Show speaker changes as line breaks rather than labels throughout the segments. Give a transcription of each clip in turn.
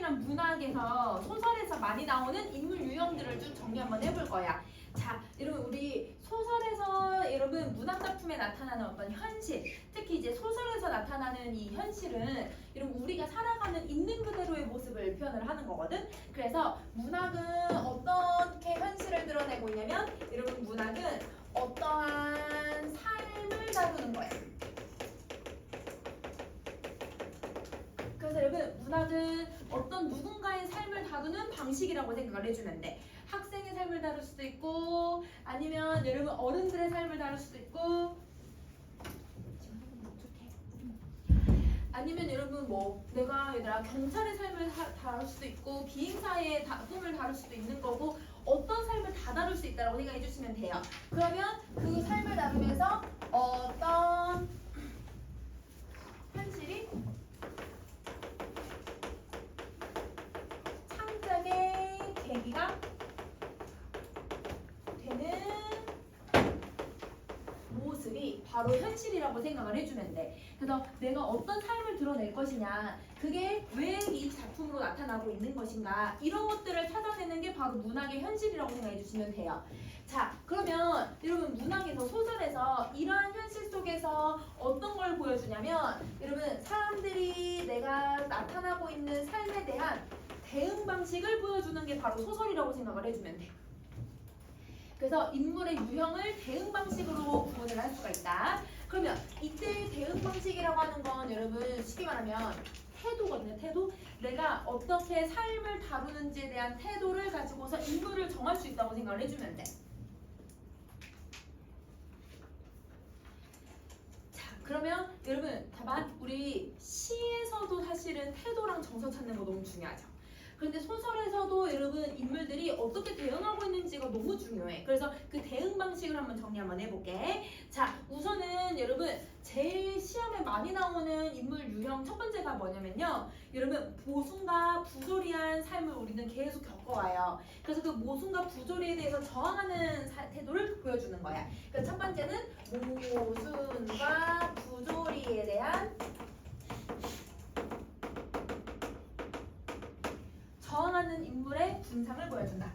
소설이란 문학에서 소설에서 많이 나오는 인물 유형들을 좀 정리 한번 해볼 거야. 자, 여러분 우리 소설에서 여러분 문학 작품에 나타나는 어떤 현실, 특히 이제 소설에서 나타나는 이 현실은 여러분 우리가 살아가는 있는 그대로의 모습을 표현을 하는 거거든. 그래서 문학은 어떻게 현실을 드러내고 있냐면 여러분 문학은 어떠한 삶을 다루는 거야. 그래서 여러분 문학은 어떤 누군가의 삶을 다루는 방식이라고 생각을 해주면 돼. 학생의 삶을 다룰 수도 있고 아니면 여러분 어른들의 삶을 다룰 수도 있고 아니면 여러분 뭐 내가 얘들아 경찰의 삶을 다룰 수도 있고 비행사의 꿈을 다룰 수도 있는 거고 어떤 삶을 다 다룰 수 있다고 생각해 주시면 돼요. 그러면 그 삶을 다루면서 어떤 현실이 창작의 계기가 되는 모습이 바로 현실이라고 생각을 해주면 돼. 그래서 내가 어떤 삶을 드러낼 것이냐, 그게 왜 이 작품으로 나타나고 있는 것인가, 이런 것들을 찾아내는 게 바로 문학의 현실이라고 생각해 주시면 돼요. 자, 그러면 여러분 문학에서 소설에서 이러한 현실 속에서 어떤 걸 보여주냐면 여러분 사람들이 내가 나타나고 있는 삶에 대한 대응 방식을 보여주는 게 바로 소설이라고 생각을 해주면 돼. 그래서 인물의 유형을 대응 방식으로 구분을 할 수가 있다. 그러면 이때 대응 방식이라고 하는 건 여러분 쉽게 말하면 태도거든요. 태도. 내가 어떻게 삶을 다루는지에 대한 태도를 가지고서 인물을 정할 수 있다고 생각을 해주면 돼. 자, 그러면 여러분 다만 우리 시에서도 사실은 태도랑 정서 찾는 거 너무 중요하죠. 그런데 소설에서도 여러분 인물들이 어떻게 대응하고 있는지가 너무 중요해. 그래서 그 대응 방식을 한번 정리 한번 해볼게. 자, 우선은 여러분 제일 시험에 많이 나오는 인물 유형 첫 번째가 뭐냐면요. 여러분 모순과 부조리한 삶을 우리는 계속 겪어와요. 그래서 그 모순과 부조리에 대해서 저항하는 태도를 보여주는 거야. 그러니까 첫 번째는 모순과 부조리에 대한 저항하는 인물의 분상을 보여준다.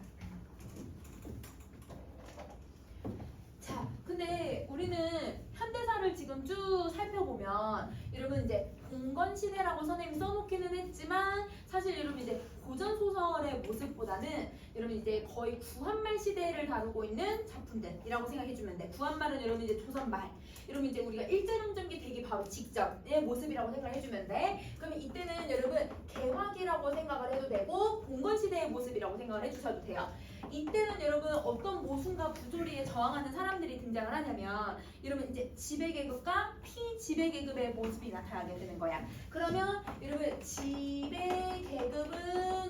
자, 근데 우리는 현대사를 지금 쭉 살펴보면 여러분 이제 봉건시대라고 선생님이 써놓기는 했지만 사실 여러분 이제 고전 소설의 모습보다는 여러분 이제 거의 구한말 시대를 다루고 있는 작품들이라고 생각해주면 돼. 구한말은 여러분 이제 조선말. 여러분 이제 우리가 일제강점기 되기 바로 직전의 모습이라고 생각해주면 돼. 그러면 이때는 여러분 개화기라고 생각을 해도 되고 봉건시대의 모습이라고 생각을 해주셔도 돼요. 이때는 여러분 어떤 모순과 부조리에 저항하는 사람들이 등장을 하냐면 여러분 이제 지배계급과 피지배계급의 모습이 나타나게 되는 거야. 그러면 여러분 지배계급은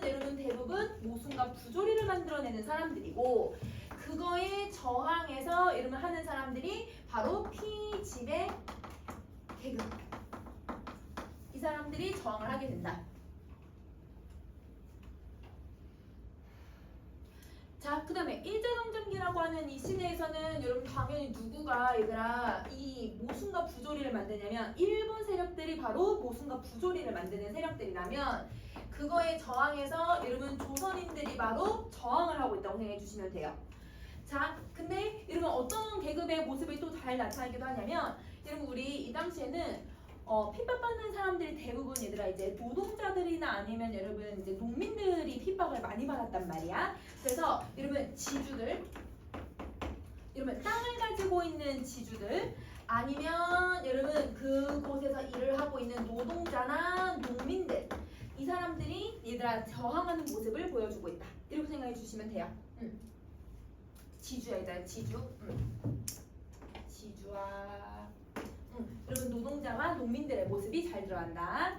여러분 대부분 모순과 부조리를 만들어내는 사람들이고 그거에 저항해서 여러분 하는 사람들이 바로 피지배계급. 이 사람들이 저항을 하게 된다. 자, 그 다음에 일제강점기라고 하는 이 시대에서는 여러분 당연히 누구가 얘들아 이 모순과 부조리를 만드냐면 일본 세력들이 바로 모순과 부조리를 만드는 세력들이라면 그거에 저항해서 여러분 조선인들이 바로 저항을 하고 있다고 생각해 주시면 돼요. 자, 근데 여러분 어떤 계급의 모습이 또 잘 나타나기도 하냐면 여러분 우리 이 당시에는 핍박받는 사람들이 대부분 얘들아 이제 노동자들이나 아니면 여러분 이제 농민들이 핍박을 많이 받았단 말이야. 그래서 여러분 지주들, 여러분 땅을 가지고 있는 지주들 아니면 여러분 그곳에서 일을 하고 있는 노동자나 농민들 이 사람들이 얘들아 저항하는 모습을 보여주고 있다. 이렇게 생각해 주시면 돼요. 지주야 얘들아 지주. 지주와 여러분 노동자와 농민들의 모습이 잘 들어간다.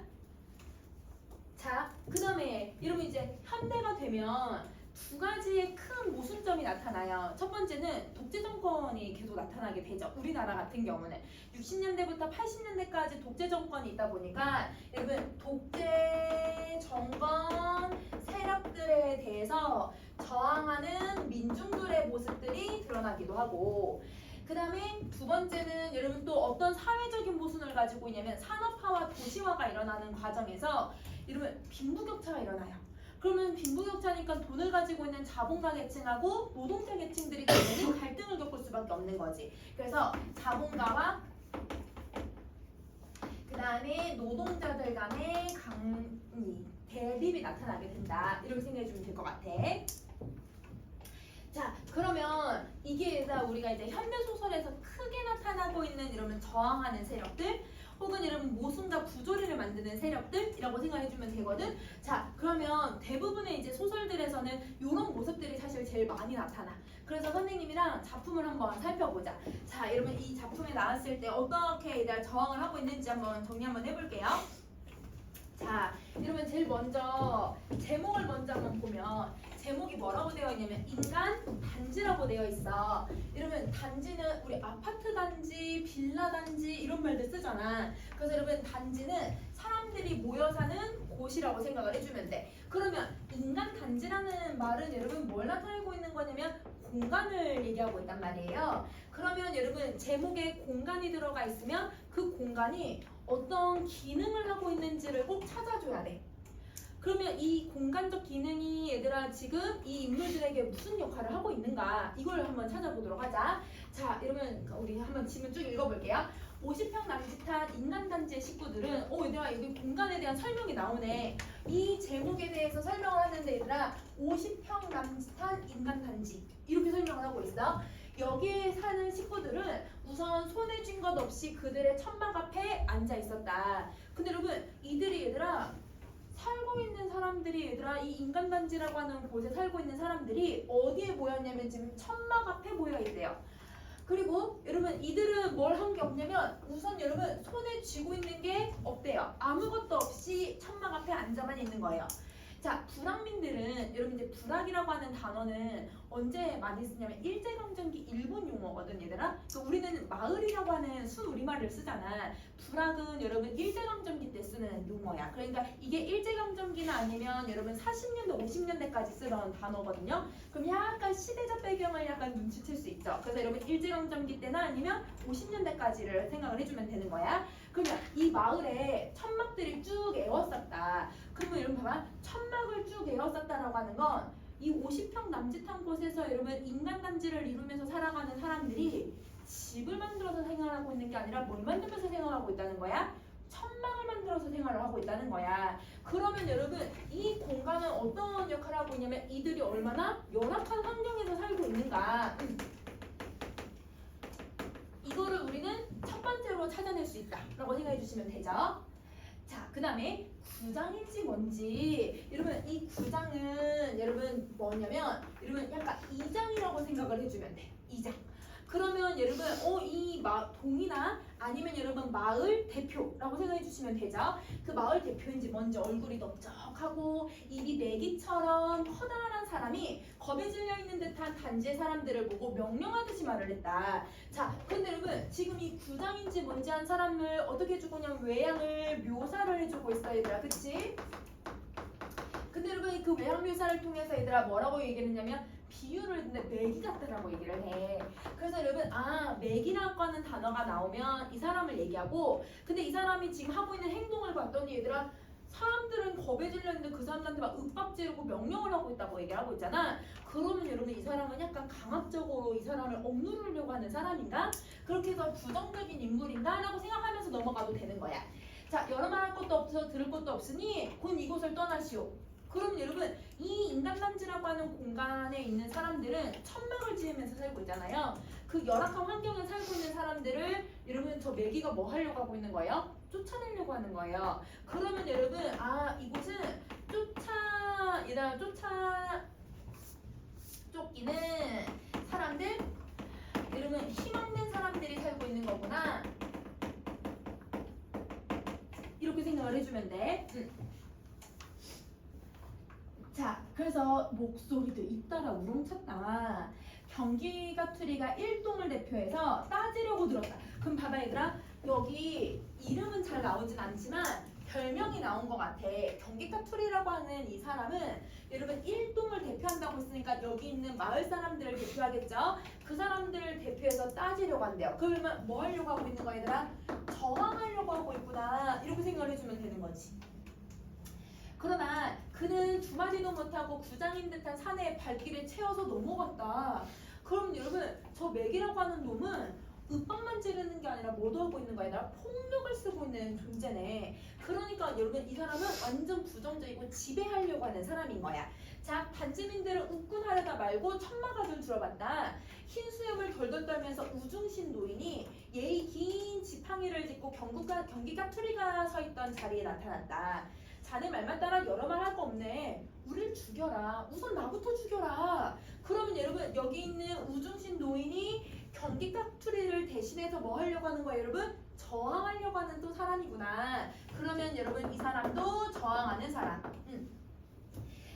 자, 그 다음에 여러분 이제 현대가 되면 두 가지의 큰 모순점이 나타나요. 첫 번째는 독재 정권이 계속 나타나게 되죠. 우리나라 같은 경우는 60년대부터 80년대까지 독재 정권이 있다 보니까 여러분 독재 정권 세력들에 대해서 저항하는 민중들의 모습들이 드러나기도 하고 그 다음에 두 번째는 여러분 또 어떤 사회적인 모순을 가지고 있냐면 산업화와 도시화가 일어나는 과정에서 이러면 빈부격차가 일어나요. 그러면 빈부격차니까 돈을 가지고 있는 자본가 계층하고 노동자 계층들이 결국은 갈등을 겪을 수밖에 없는 거지. 그래서 자본가와 그 다음에 노동자들 간의 대립이 나타나게 된다. 이렇게 생각해주면 될 것 같아. 자, 그러면 이게 우리가 이제 현대소설에서 크게 나타나고 있는 이러면 저항하는 세력들 혹은 이런 모순과 부조리를 만드는 세력들이라고 생각해주면 되거든. 자, 그러면 대부분의 이제 소설들에서는 이런 모습들이 사실 제일 많이 나타나. 그래서 선생님이랑 작품을 한번 살펴보자. 자, 이러면 이 작품에 나왔을 때 어떻게 얘들 저항을 하고 있는지 한번 정리 한번 해볼게요. 자, 이러면 제일 먼저 제목을 먼저 한번 보면 제목이 뭐라고 되어 있냐면 인간 단지라고 되어 있어. 이러면 단지는 우리 아파트 단지, 빌라 단지 이런 말들 쓰잖아. 그래서 여러분 단지는 사람들이 모여 사는 곳이라고 생각을 해주면 돼. 그러면 인간 단지라는 말은 여러분 뭘 나타내고 있는 거냐면 공간을 얘기하고 있단 말이에요. 그러면 여러분 제목에 공간이 들어가 있으면 그 공간이 어떤 기능을 하고 있는지를 꼭 찾아줘야 돼. 그러면 이 공간적 기능이 얘들아 지금 이 인물들에게 무슨 역할을 하고 있는가 이걸 한번 찾아보도록 하자. 자, 이러면 우리 한번 지문 쭉 읽어볼게요. 50평 남짓한 인간단지의 식구들은 얘들아 여기 공간에 대한 설명이 나오네. 이 제목에 대해서 설명을 하는데 얘들아 50평 남짓한 인간단지 이렇게 설명을 하고 있어. 여기에 사는 식구들은 우선 손에 쥔 것 없이 그들의 천막 앞에 앉아 있었다. 근데 여러분 이들이 얘들아 살고 있는 사람들이 얘들아 이 인간단지라고 하는 곳에 살고 있는 사람들이 어디에 모였냐면 지금 천막 앞에 모여 있대요. 그리고 여러분 이들은 뭘 한 게 없냐면 우선 여러분 손에 쥐고 있는 게 없대요. 아무것도 없이 천막 앞에 앉아만 있는 거예요. 자, 불악민들은 여러분 이제 불악이라고 하는 단어는 언제 많이 쓰냐면 일제강점기 일본 용어거든 얘들아. 그러니까 우리는 마을이라고 하는 순우리말을 쓰잖아. 불악은 여러분 일제강점기 때 쓰는 용어야. 그러니까 이게 일제강점기나 아니면 여러분 40년대 50년대까지 쓰던 단어거든요. 그럼 약간 시대적 배경을 약간 눈치챌 수 있죠. 그래서 여러분 일제강점기 때나 아니면 50년대까지를 생각을 해주면 되는 거야. 그러면 이 마을에 천막들이 쭉 에워쌌다. 그러면 여러분 봐봐. 천막을 쭉 에워쌌다라고 하는 건 이 50평 남짓한 곳에서 여러분 인간단지를 이루면서 살아가는 사람들이 집을 만들어서 생활하고 있는 게 아니라 뭘 만들면서 생활하고 있다는 거야? 천막을 만들어서 생활을 하고 있다는 거야. 그러면 여러분 이 공간은 어떤 역할을 하고 있냐면 이들이 얼마나 열악한 환경에서 살고 있는가 이거를 우리는 첫 번째로 찾아낼 수 있다라고 생각해 주시면 되죠. 자, 그 다음에 구장인지 뭔지 여러분 이 구장은 여러분 뭐냐면 여러분 약간 이장이라고 생각을 해주면 돼. 이장. 그러면 여러분 이 동이나 아니면 여러분 마을 대표라고 생각해 주시면 되죠. 그 마을 대표인지 뭔지 얼굴이 넓적하고 입이 메기처럼 커다란 사람이 겁에 질려 있는 듯한 단지의 사람들을 보고 명령하듯이 말을 했다. 자, 근데 여러분 지금 이 구장인지 뭔지 한 사람을 어떻게 해주고 있냐면 외양을 묘사를 해주고 있어 얘들아. 그치? 근데 여러분 그 외양 묘사를 통해서 얘들아 뭐라고 얘기를 했냐면 비유를 했는데 메기 같다라고 얘기를 해. 그래서 여러분 메기라고 하는 단어가 나오면 이 사람을 얘기하고 근데 이 사람이 지금 하고 있는 행동을 봤더니 얘들아 사람들은 겁에 질렸는데 그 사람들한테 막 윽박지르고 명령을 하고 있다고 얘기를 하고 있잖아. 그러면 여러분 이 사람은 약간 강압적으로 이 사람을 억누르려고 하는 사람인가? 그렇게 해서 부정적인 인물인가? 라고 생각하면서 넘어가도 되는 거야. 자, 여러 말할 것도 없어서 들을 것도 없으니 곧 이곳을 떠나시오. 그럼 여러분 이 인간단지라고 하는 공간에 있는 사람들은 천막을 지으면서 살고 있잖아요. 그 열악한 환경에 살고 있는 사람들을 여러분 저 메기가 뭐 하려고 하고 있는 거예요? 쫓아내려고 하는 거예요. 그러면 여러분 이곳은 쫓기는 사람들 여러분 힘없는 사람들이 살고 있는 거구나. 이렇게 생각을 해주면 돼. 자, 그래서 목소리도 잇따라 우렁찼다. 경기가투리가 일동을 대표해서 따지려고 들었다. 그럼 봐봐 얘들아. 여기 이름은 잘 나오진 않지만 별명이 나온 것 같아. 경기가투리라고 하는 이 사람은 여러분 일동을 대표한다고 했으니까 여기 있는 마을 사람들을 대표하겠죠. 그 사람들을 대표해서 따지려고 한대요. 그러면 뭐 하려고 하고 있는 거야 얘들아? 저항하려고 하고 있구나. 이렇게 생각을 해주면 되는 거지. 그러나 그는 두마디도 못하고 부장인 듯한 사내의 발길을 채워서 넘어갔다. 그럼 여러분 저 맥이라고 하는 놈은 윽박만 지르는 게 아니라 뭐도 하고 있는 거 아니라 폭력을 쓰고 있는 존재네. 그러니까 여러분 이 사람은 완전 부정적이고 지배하려고 하는 사람인 거야. 자, 단지민들은 웃군하려다 말고 천막아줄 들어봤다. 흰 수염을 덜덜 떨면서 우중신 노인이 예의 긴 지팡이를 짚고 경기 까투리가 서 있던 자리에 나타났다. 자네 말만 따라 여러 말 할 거 없네. 우릴 죽여라. 우선 나부터 죽여라. 그러면 여러분 여기 있는 우중신 노인이 경기 까투리를 대신해서 뭐 하려고 하는 거예요, 여러분? 저항하려고 하는 또 사람이구나. 그러면 여러분 이 사람도 저항하는 사람.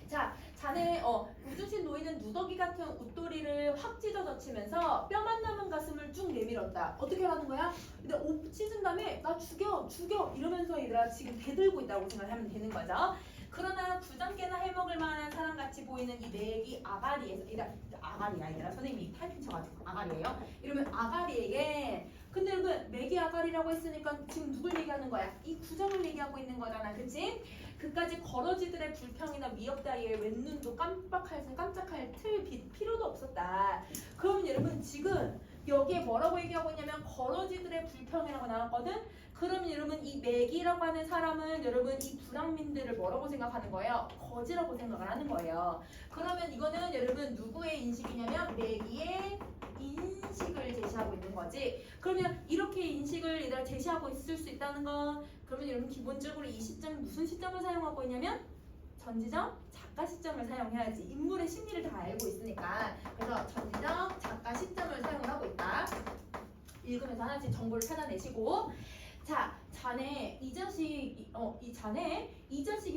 자, 자네 우중신 노인은 누더기 같은 웃도리를 확 찢어젖히면서 뼈만 남은 가슴을 쭉 내밀었다. 어떻게 하는 거야? 근데 옷 찢은 다음에 나 죽여 이러면서 얘들아 지금 대들고 있다고 생각하면 되는 거죠. 그러나 부장께나 해먹을 만한 사람같이 보이는 이 맥이 아가리에서 아가리야 얘들아 선생님이 타이핑 쳐가지고 아가리예요. 이러면 아가리에게 근데 여러분 맥이 아가리라고 했으니까 지금 누굴 얘기하는 거야? 이 구정을 얘기하고 있는 거잖아, 그치? 그까지 거러지들의 불평이나 위협 따위에 웬눈도 깜짝할 필요도 없었다. 그러면 여러분 지금 여기에 뭐라고 얘기하고 있냐면 거러지들의 불평이라고 나왔거든? 그러면 여러분 이 맥이라고 하는 사람은 여러분 이 불황민들을 뭐라고 생각하는 거예요? 거지라고 생각을 하는 거예요. 그러면 이거는 여러분 누구의 인식이냐면 맥이의 인식을 제시하고 있는 거지. 그러면 이렇게 인식을 얘들아 제시하고 있을 수 있다는 건 그러면 여러분 기본적으로 이 시점 무슨 시점을 사용하고 있냐면 전지적 작가 시점을 사용해야지. 인물의 심리를 다 알고 있으니까. 그래서 전지적 작가 시점을 사용을 하고 있다. 읽으면서 하나씩 정보를 찾아내시고 자, 자네 이 자식이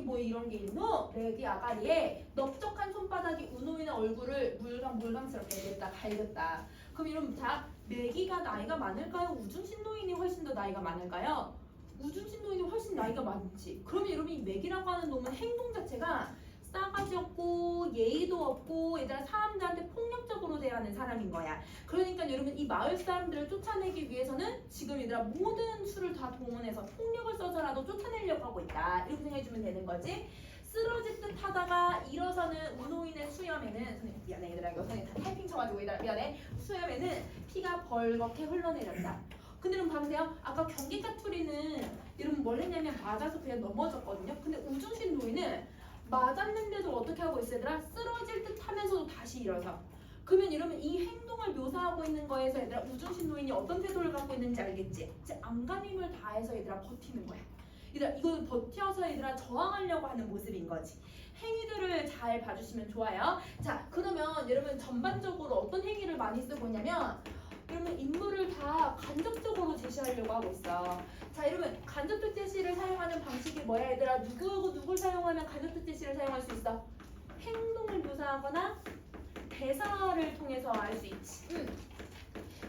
뭐 이런 게 있노? 맥이 아가리에 넓적한 손바닥이 우노이의 얼굴을 물감스럽게 냈다 갈겼다. 그럼 여러분 자, 맥이가 나이가 많을까요? 우중신 노인이 훨씬 더 나이가 많을까요? 우중신 노인이 훨씬 나이가 많지. 그러면 여러분 이 맥이라고 하는 놈은 행동 자체가 싸가지 없고 예의도 없고 얘들아 사람들한테 폭력적으로 대하는 사람인 거야. 그러니까 여러분 이 마을 사람들을 쫓아내기 위해서는 지금 얘들아 모든 수를 다 동원해서 폭력을 써서라도 쫓아내려고 하고 있다. 이렇게 생각해주면 되는 거지. 쓰러질 듯 하다가 일어서는 우노인의 수염에는 선생님 미안해 얘들아 이거 선생님 다 타이핑 쳐가지고 얘들아 미안해 수염에는 피가 벌겋게 흘러내렸다. 근데 여러분 봐보세요. 아까 경기 까투리는 여러분 뭘 했냐면 맞아서 그냥 넘어졌거든요. 근데 우중신 노인은 맞았는데도 어떻게 하고 있어 얘들아? 쓰러질 듯 하면서도 다시 일어서. 그러면 여러분 이 행동을 묘사하고 있는 거에서 얘들아 우중신 노인이 어떤 태도를 갖고 있는지 알겠지? 이제 안간힘을 다해서 얘들아 버티는 거야. 얘들아 이거 버텨서 얘들아 저항하려고 하는 모습인 거지. 행위들을 잘 봐주시면 좋아요. 자 그러면 여러분 전반적으로 어떤 행위를 많이 쓰고 있냐면 여러분 인물을 다 간접적으로 제시하려고 하고 있어. 자 여러분 간접적 제시를 사용하는 방식이 뭐야 얘들아? 누구하고 누굴 사용하면 간접적 제시를 사용할 수 있어? 행동을 묘사하거나 대사를 통해서 알 수 있지.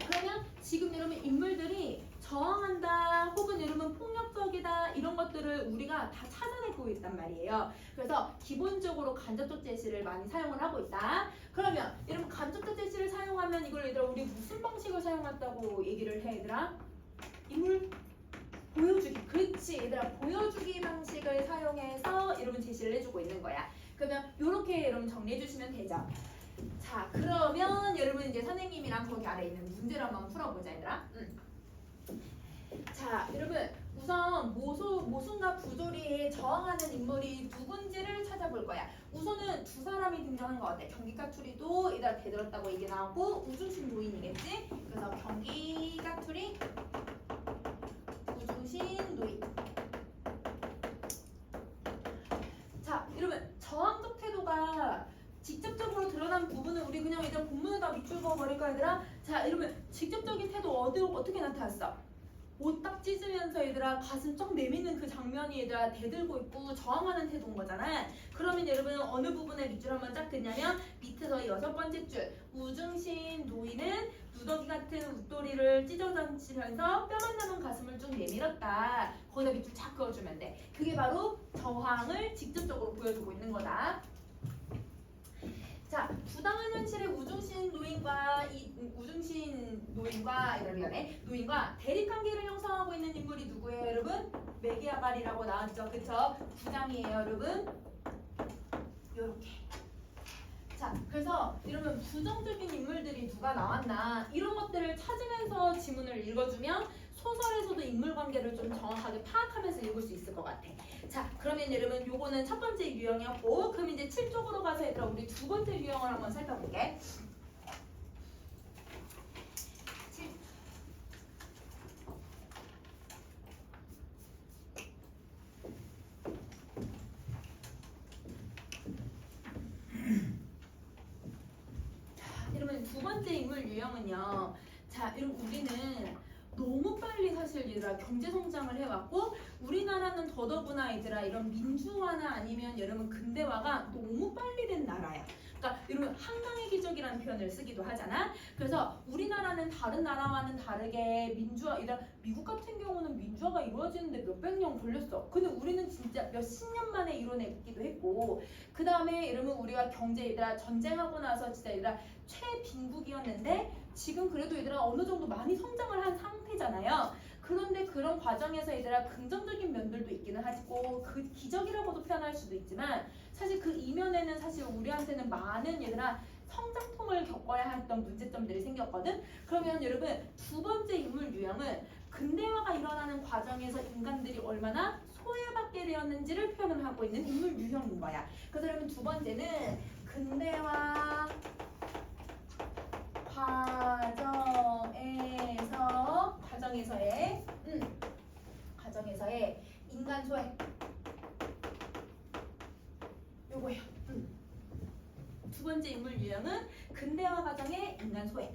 그러면 지금 여러분 인물들이 저항한다 혹은 여러분 폭력적이다 이런 것들을 우리가 다 찾아내고 있단 말이에요. 그래서 기본적으로 간접적 제시를 많이 사용을 하고 있다. 그러면 여러분 간접적 제시를 사용하면 이걸 얘들아 우리 무슨 방식을 사용한다고 얘기를 해 얘들아? 인물 보여주기. 그렇지 얘들아 보여주기 방식을 사용해서 여러분 제시를 해주고 있는 거야. 그러면 이렇게 여러분 정리해 주시면 되죠. 자 그러면 여러분 이제 선생님이랑 거기 아래 있는 문제를 한번 풀어보자 얘들아. 자 여러분 우선 모순과 부조리에 저항하는 인물이 누군지를 찾아볼 거야. 우선은 두 사람이 등장한 것 같아. 경기 까투리도 얘들아 대들었다고 얘기 나오고 우중신 노인이겠지. 그래서 경기 까투리 우중신 노인. 자 여러분 저항적 태도가 직접적으로 드러난 부분은 우리 그냥 얘들아 본문에다 밑줄 그어버릴까 얘들아? 자 여러분 직접적인 태도 어떻게 나타났어? 옷 딱 찢으면서 얘들아 가슴 쩍 내미는 그 장면이 얘들아 대들고 있고 저항하는 태도인 거잖아. 그러면 여러분 어느 부분에 밑줄 한번 쫙 긋냐면 밑에서 6번째 줄 우중신 노인은 누더기 같은 웃도리를 찢어던지면서 뼈만 남은 가슴을 쭉 내밀었다. 거기다 밑줄 쫙 그어주면 돼. 그게 바로 저항을 직접적으로 보여주고 있는 거다. 자, 부당한 현실의 우중신 노인과 노인과 대립관계를 형성하고 있는 인물이 누구예요, 여러분? 매개아발이라고 나왔죠. 그쵸? 9장이에요, 여러분. 요렇게. 자, 그래서 이러면 부정적인 인물들이 누가 나왔나 이런 것들을 찾으면서 지문을 읽어주면 소설에서도 인물 관계를 좀 정확하게 파악하면서 읽을 수 있을 것 같아. 자, 그러면 여러분 요거는 첫 번째 유형이었고, 그럼 이제 7쪽으로 가서 얘들아 우리 두 번째 유형을 한번 살펴볼게. 이러면 두 번째 인물 유형은요. 자, 여러분 우리는 너무 빨리 사실 얘들아 경제 성장을 해왔고, 우리나라는 더더구나 얘들아 이런 민주화나 아니면 여러분 근대화가 너무 빨리 된 나라야. 그러니까 여러분 한강의 기적이라는 표현을 쓰기도 하잖아. 그래서 우리나라는 다른 나라와는 다르게 민주화, 미국 같은 경우는 민주화가 이루어지는데 몇백 년 걸렸어. 근데 우리는 진짜 몇십 년 만에 이뤄내기도 했고, 그 다음에 여러분 우리가 경제 얘들아 전쟁하고 나서 진짜 얘들아 최빈국이었는데 지금 그래도 얘들아 어느 정도 많이 성장을 한 상태잖아요. 그런데 그런 과정에서 얘들아 긍정적인 면들도 있기는 하고 그 기적이라고도 표현할 수도 있지만, 사실 그 이면에는 사실 우리한테는 많은 얘들아 성장통을 겪어야 했던 문제점들이 생겼거든. 그러면 여러분 두 번째 인물 유형은 근대화가 일어나는 과정에서 인간들이 얼마나 소외받게 되었는지를 표현을 하고 있는 인물 유형인 거야. 그래서 여러분 두 번째는 근대화 과정에서의 인간 소외, 요거예요. 두 번째 인물 유형은 근대화 과정의 인간 소외.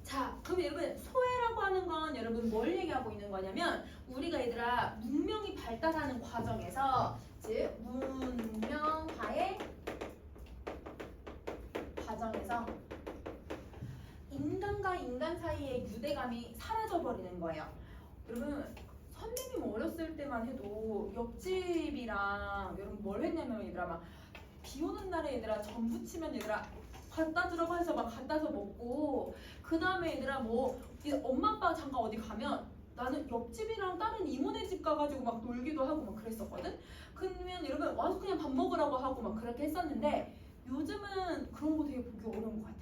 자, 그럼 여러분 소외라고 하는 건 여러분 뭘 얘기하고 있는 거냐면, 우리가 얘들아 문명이 발달하는 과정에서, 즉 문명화의 과정에서 인간과 인간 사이의 유대감이 사라져버리는 거예요. 여러분 선생님 어렸을 때만 해도 옆집이랑 여러분 뭘 했냐면 얘들아 막 비 오는 날에 얘들아 전 부치면 얘들아 갖다 주라고 해서 막 갖다서 먹고, 그 다음에 얘들아 뭐 엄마 아빠 잠깐 어디 가면 나는 옆집이랑 다른 이모네 집 가가지고 막 놀기도 하고 막 그랬었거든. 그러면 여러분 와서 그냥 밥 먹으라고 하고 막 그렇게 했었는데, 요즘은 그런 거 되게 보기 어려운 것 같아.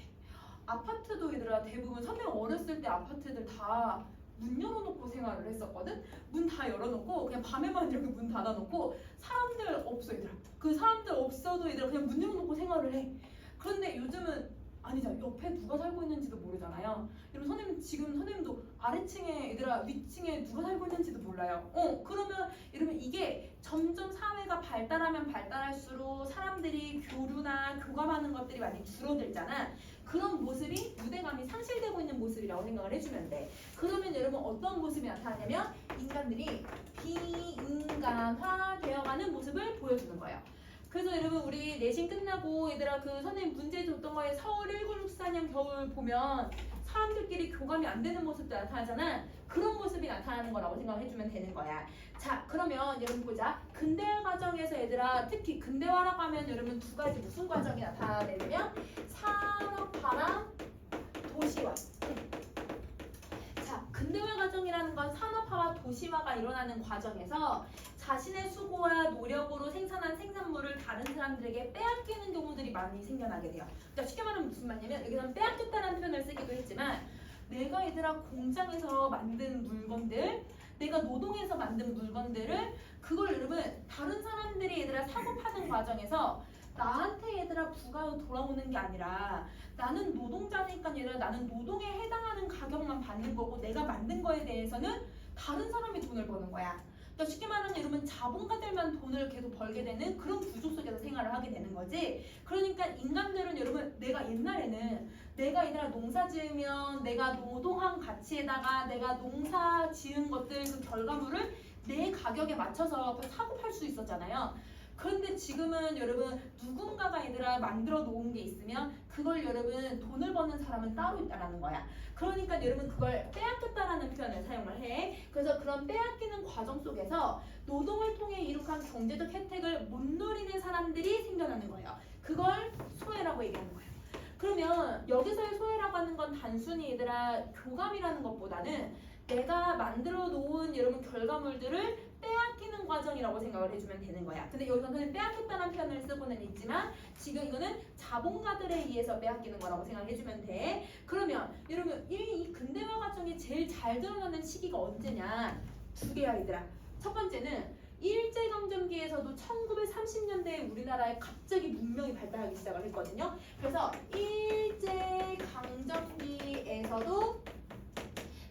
아파트도 얘들아 대부분 선생님 어렸을 때 아파트들 다 문 열어놓고 생활을 했었거든. 문 다 열어놓고 그냥 밤에만 이렇게 문 닫아놓고 사람들 없어 얘들아. 그 사람들 없어도 얘들아 그냥 문 열어놓고 생활을 해. 그런데 요즘은 아니잖아. 옆에 누가 살고 있는지도 모르잖아요. 여러분 선생님 지금 선생님도 아래층에 얘들아 위층에 누가 살고 있는지도 몰라요. 그러면 여러분 이게 점점 사회가 발달하면 발달할수록 사람들이 교류나 교감하는 것들이 많이 줄어들잖아. 그런 모습이 유대감이 상실되고 있는 모습이라고 생각을 해주면 돼. 그러면 여러분 어떤 모습이 나타나냐면 인간들이 비인간화 되어가는 모습을 보여주는 거예요. 그래서 여러분 우리 내신 끝나고 얘들아 그 선생님 문제 줬던 거에 서울 1964년 겨울 보면 사람들끼리 교감이 안 되는 모습도 나타나잖아. 그런 모습이 나타나는 거라고 생각해주면 되는 거야. 자, 그러면 여러분 보자. 근대화 과정에서 얘들아 특히 근대화라고 하면 여러분 두 가지 무슨 과정이 나타나냐면 산업화랑 도시화. 자, 근대화 과정이라는 건 산업화와 도시화가 일어나는 과정에서 자신의 수고와 노력으로 생산한 생산물을 다른 사람들에게 빼앗기는 경우들이 많이 생겨나게 돼요. 그러니까 쉽게 말하면 무슨 말이냐면, 여기서는 빼앗겼다는 표현을 쓰기도 했지만, 내가 얘들아 공장에서 만든 물건들, 내가 노동해서 만든 물건들을 그걸 여러분 다른 사람들이 얘들아 사고 파는 과정에서 나한테 얘들아 부가 돌아오는 게 아니라, 나는 노동자니까 얘들아 나는 노동에 해당하는 가격만 받는 거고 내가 만든 거에 대해서는 다른 사람이 돈을 버는 거야. 그러니까 쉽게 말하면 여러분 자본가들만 돈을 계속 벌게 되는 그런 구조 속에서 생활을 하게 되는 거지. 그러니까 인간들은 여러분 내가 옛날에는 내가 얘들아 농사 지으면 내가 노동한 가치에다가 내가 농사 지은 것들 그 결과물을 내 가격에 맞춰서 사고 팔 수 있었잖아요. 그런데 지금은 여러분 누군가가 얘들아 만들어 놓은 게 있으면 그걸 여러분 돈을 버는 사람은 따로 있다라는 거야. 그러니까 여러분 그걸 빼앗겼다라는 표현을 사용을 해. 그래서 그런 빼앗기는 과정 속에서 노동을 통해 이룩한 경제적 혜택을 못 누리는 사람들이 생겨나는 거예요. 그걸 소외라고 얘기하는 거예요. 그러면 여기서의 소외라고 하는 건 단순히 얘들아 교감이라는 것보다는 내가 만들어 놓은 여러분 결과물들을 빼앗기는 과정이라고 생각을 해주면 되는 거야. 근데 여기서는 빼앗겼다는 표현을 쓰고는 있지만 지금 이거는 자본가들에 의해서 빼앗기는 거라고 생각해주면 돼. 그러면 여러분 이 근대화 과정이 제일 잘 드러나는 시기가 언제냐? 두 개야 얘들아. 첫 번째는 일제강점기에서도 1930년대에 우리나라에 갑자기 문명이 발달하기 시작을 했거든요. 그래서 일제강점기에서도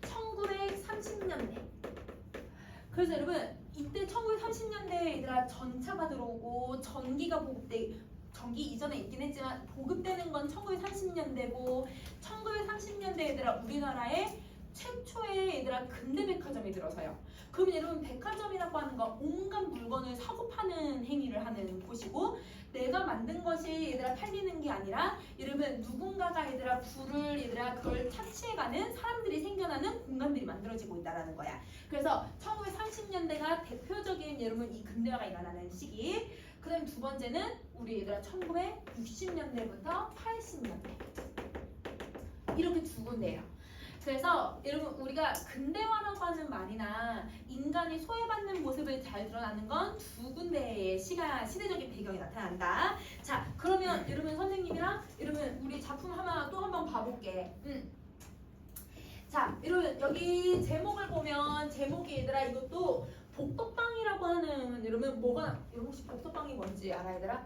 1930년대. 그래서 여러분 이때 1930년대에 얘들아 전차가 들어오고 전기가 전기 이전에 있긴 했지만 보급되는 건 1930년대고 1930년대 얘들아 우리나라에 최초의 얘들아 근대 백화점이 들어서요. 그러면 여러분 백화점이라고 하는 건 온갖 물건을 사고 파는 행위를 하는 곳이고 내가 만든 것이 얘들아 팔리는 게 아니라 여러분 누군가가 얘들아 부를 얘들아 그걸 착취해가는 사람들이 생겨나는 공간들이 만들어지고 있다라는 거야. 그래서 1930년대가 대표적인 여러분 이 근대화가 일어나는 시기. 그 다음 두 번째는 우리 얘들아 1960년대부터 80년대 이렇게 두 군데예요. 그래서 여러분 우리가 근대화라고 하는 말이나 인간이 소외받는 모습을 잘 드러나는 건 두 군데의 시대적인 배경이 나타난다. 자 그러면 여러분 선생님이랑 여러분 우리 작품 하나 또 한번 봐볼게. 자 여러분 여기 제목을 보면 제목이 얘들아 이것도 복덕방이라고 하는 여러분 여러분 혹시 복덕방이 뭔지 알아 얘들아?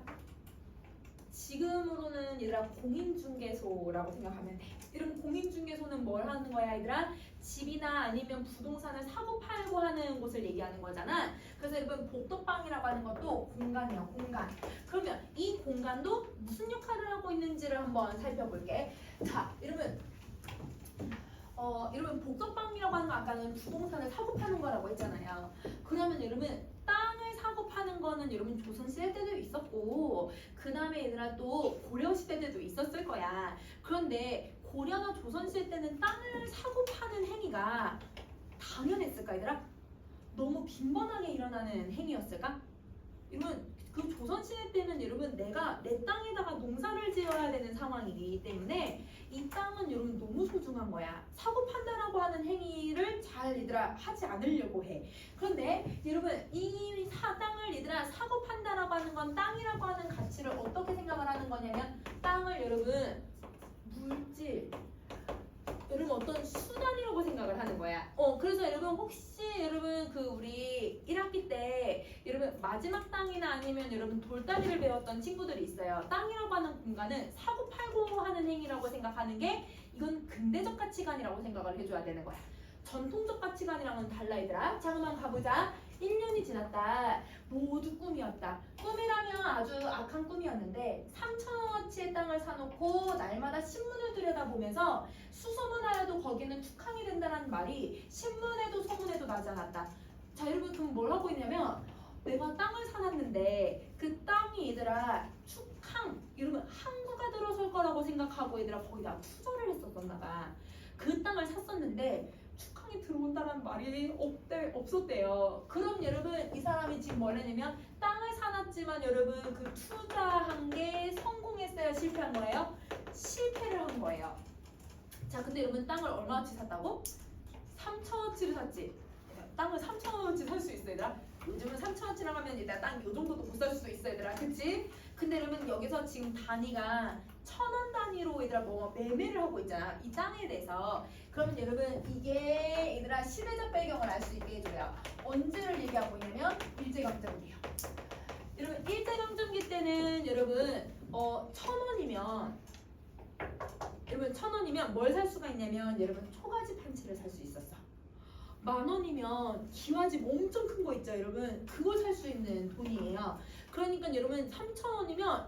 지금으로는 얘들아 공인중개소라고 생각하면 돼. 이런 공인중개소는 뭘 하는 거야 얘들아? 집이나 아니면 부동산을 사고 팔고 하는 곳을 얘기하는 거잖아. 그래서 여러분 복덕방이라고 하는 것도 공간이야 공간. 그러면 이 공간도 무슨 역할을 하고 있는지를 한번 살펴볼게. 자 여러분 여러분 복덕방이라고 하는 거 아까는 부동산을 사고 파는 거라고 했잖아요. 그러면 여러분 땅을 사고 파는 거는 여러분 조선시대 때도 있었고 그 다음에 얘들아 또 고려시대 때도 있었을 거야. 그런데 고려나 조선시대 때는 땅을 사고 파는 행위가 당연했을까 얘들아? 너무 빈번하게 일어나는 행위였을까? 여러분 그 조선시대 때는 여러분 내가 내 땅에다가 농사를 지어야 되는 상황이기 때문에 이 땅은 여러분 너무 소중한 거야. 사고 판다라고 하는 행위를 잘 얘들아 하지 않으려고 해. 그런데 여러분 이 땅을 얘들아 사고 판다라고 하는 건 땅이라고 하는 가치를 어떻게 생각을 하는 거냐면 땅을 여러분 물질 여러분 어떤 수단이라고 생각을 하는 거야. 그래서 여러분 혹시 여러분 그 우리 1학기 때 여러분 마지막 땅이나 아니면 여러분 돌다리를 배웠던 친구들이 있어요. 땅이라고 하는 공간은 사고 팔고 하는 행위라고 생각하는 게 이건 근대적 가치관이라고 생각을 해줘야 되는 거야. 전통적 가치관이랑은 달라 얘들아. 자 그만 가보자. 1년이 지났다. 모두 꿈이었다. 꿈이라면 아주 악한 꿈이었는데 3,000원어치의 땅을 사놓고 날마다 신문을 들여다보면서 수소문하여도 거기는 tuk항이 된다는 말이 신문에도 소문에도 나지 않았다. 자 여러분 그럼 뭘 하고 있냐면 내가 땅을 사놨는데 그 땅이 얘들아 tuk항 이러면 항구가 들어설 거라고 생각하고 얘들아 거기다 투자를 했었었나 봐. 그 땅을 샀었는데 축항이 들어온다는 말이 없었대요. 그럼 여러분 이 사람이 지금 뭘 했냐면 땅을 사놨지만 여러분 그 투자한 게 성공했어요? 실패한 거예요? 실패를 한 거예요. 자 근데 여러분 땅을 얼마어치 샀다고? 3,000원어치를 샀지. 땅을 3,000원어치 살 수 있어 얘들아. 요즘은 3,000원어치랑 하면 일단 땅 요 정도도 못 살 수 있어 얘들아. 그치? 근데 여러분 여기서 지금 단위가 1,000원 단위로 얘들아 뭐 매매를 하고 있잖아. 이 땅에 대해서. 그러면 여러분 이게 얘들아 시대적 배경을 알 수 있게 해줘요. 언제를 얘기하고 있냐면 일제강점기요. 여러분 일제강점기 때는 여러분 1,000원이면 여러분 1,000원이면 뭘 살 수가 있냐면 여러분 초가집 한 채를 살 수 있었어. 10,000원이면 기와집 엄청 큰 거 있죠 여러분. 그걸 살 수 있는 돈이에요. 그러니까 여러분 3,000원이면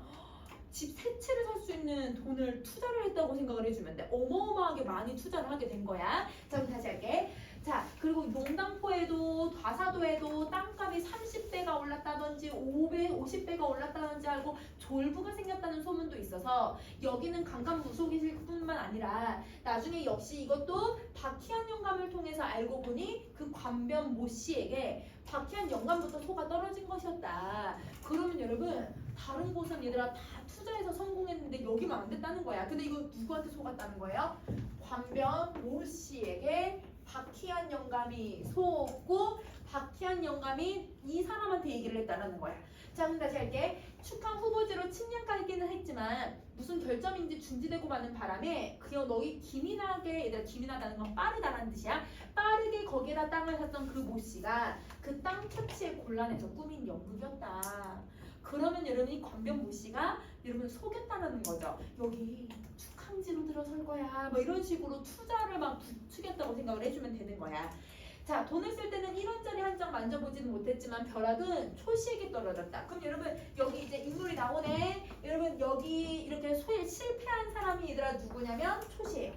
집 세 채를 살 수 있는 돈을 투자를 했다고 생각을 해주면 돼. 어마어마하게 많이 투자를 하게 된 거야. 자 그럼 다시 할게. 자 그리고 용담포에도 과사도에도 땅값이 30배가 올랐다든지 50배가 올랐다든지 하고 졸부가 생겼다는 소문도 있어서 여기는 강간무속일 뿐만 아니라 나중에 역시 이것도 박희한 영감을 통해서 알고 보니 그 관변 모 씨에게 박희한 영감부터 소가 떨어진 것이었다. 그러면 여러분 다른 곳은 얘들아 다 투자해서 성공했는데 여기만 안 됐다는 거야. 근데 이거 누구한테 속았다는 거예요? 관변 모 씨에게 박희한 영감이 속고 박희한 영감이 이 사람한테 얘기를 했다라는 거야. 자, 그럼 다시 할게. 축항 후보지로 측량까기는 했지만 무슨 결점인지 중지되고 마는 바람에 그냥 너희 기민하게, 얘들아 기민하다는 건 빠르다라는 뜻이야. 빠르게 거기에다 땅을 샀던 그 모 씨가 그 땅 처치에 곤란해서 꾸민 연극이었다. 그러면 여러분이 권변 모 씨가 여러분 속였다는 거죠. 여기 축항지로 들어설 거야. 뭐 이런 식으로 투자를 막 부추겼다고 생각을 해주면 되는 거야. 자, 돈을 쓸 때는 1원짜리 한 장 만져보지는 못했지만 벼락은 초시에게 떨어졌다. 그럼 여러분 여기 이제 인물이 나오네. 여러분 여기 이렇게 실패한 사람이 얘들아 누구냐면 초시예요.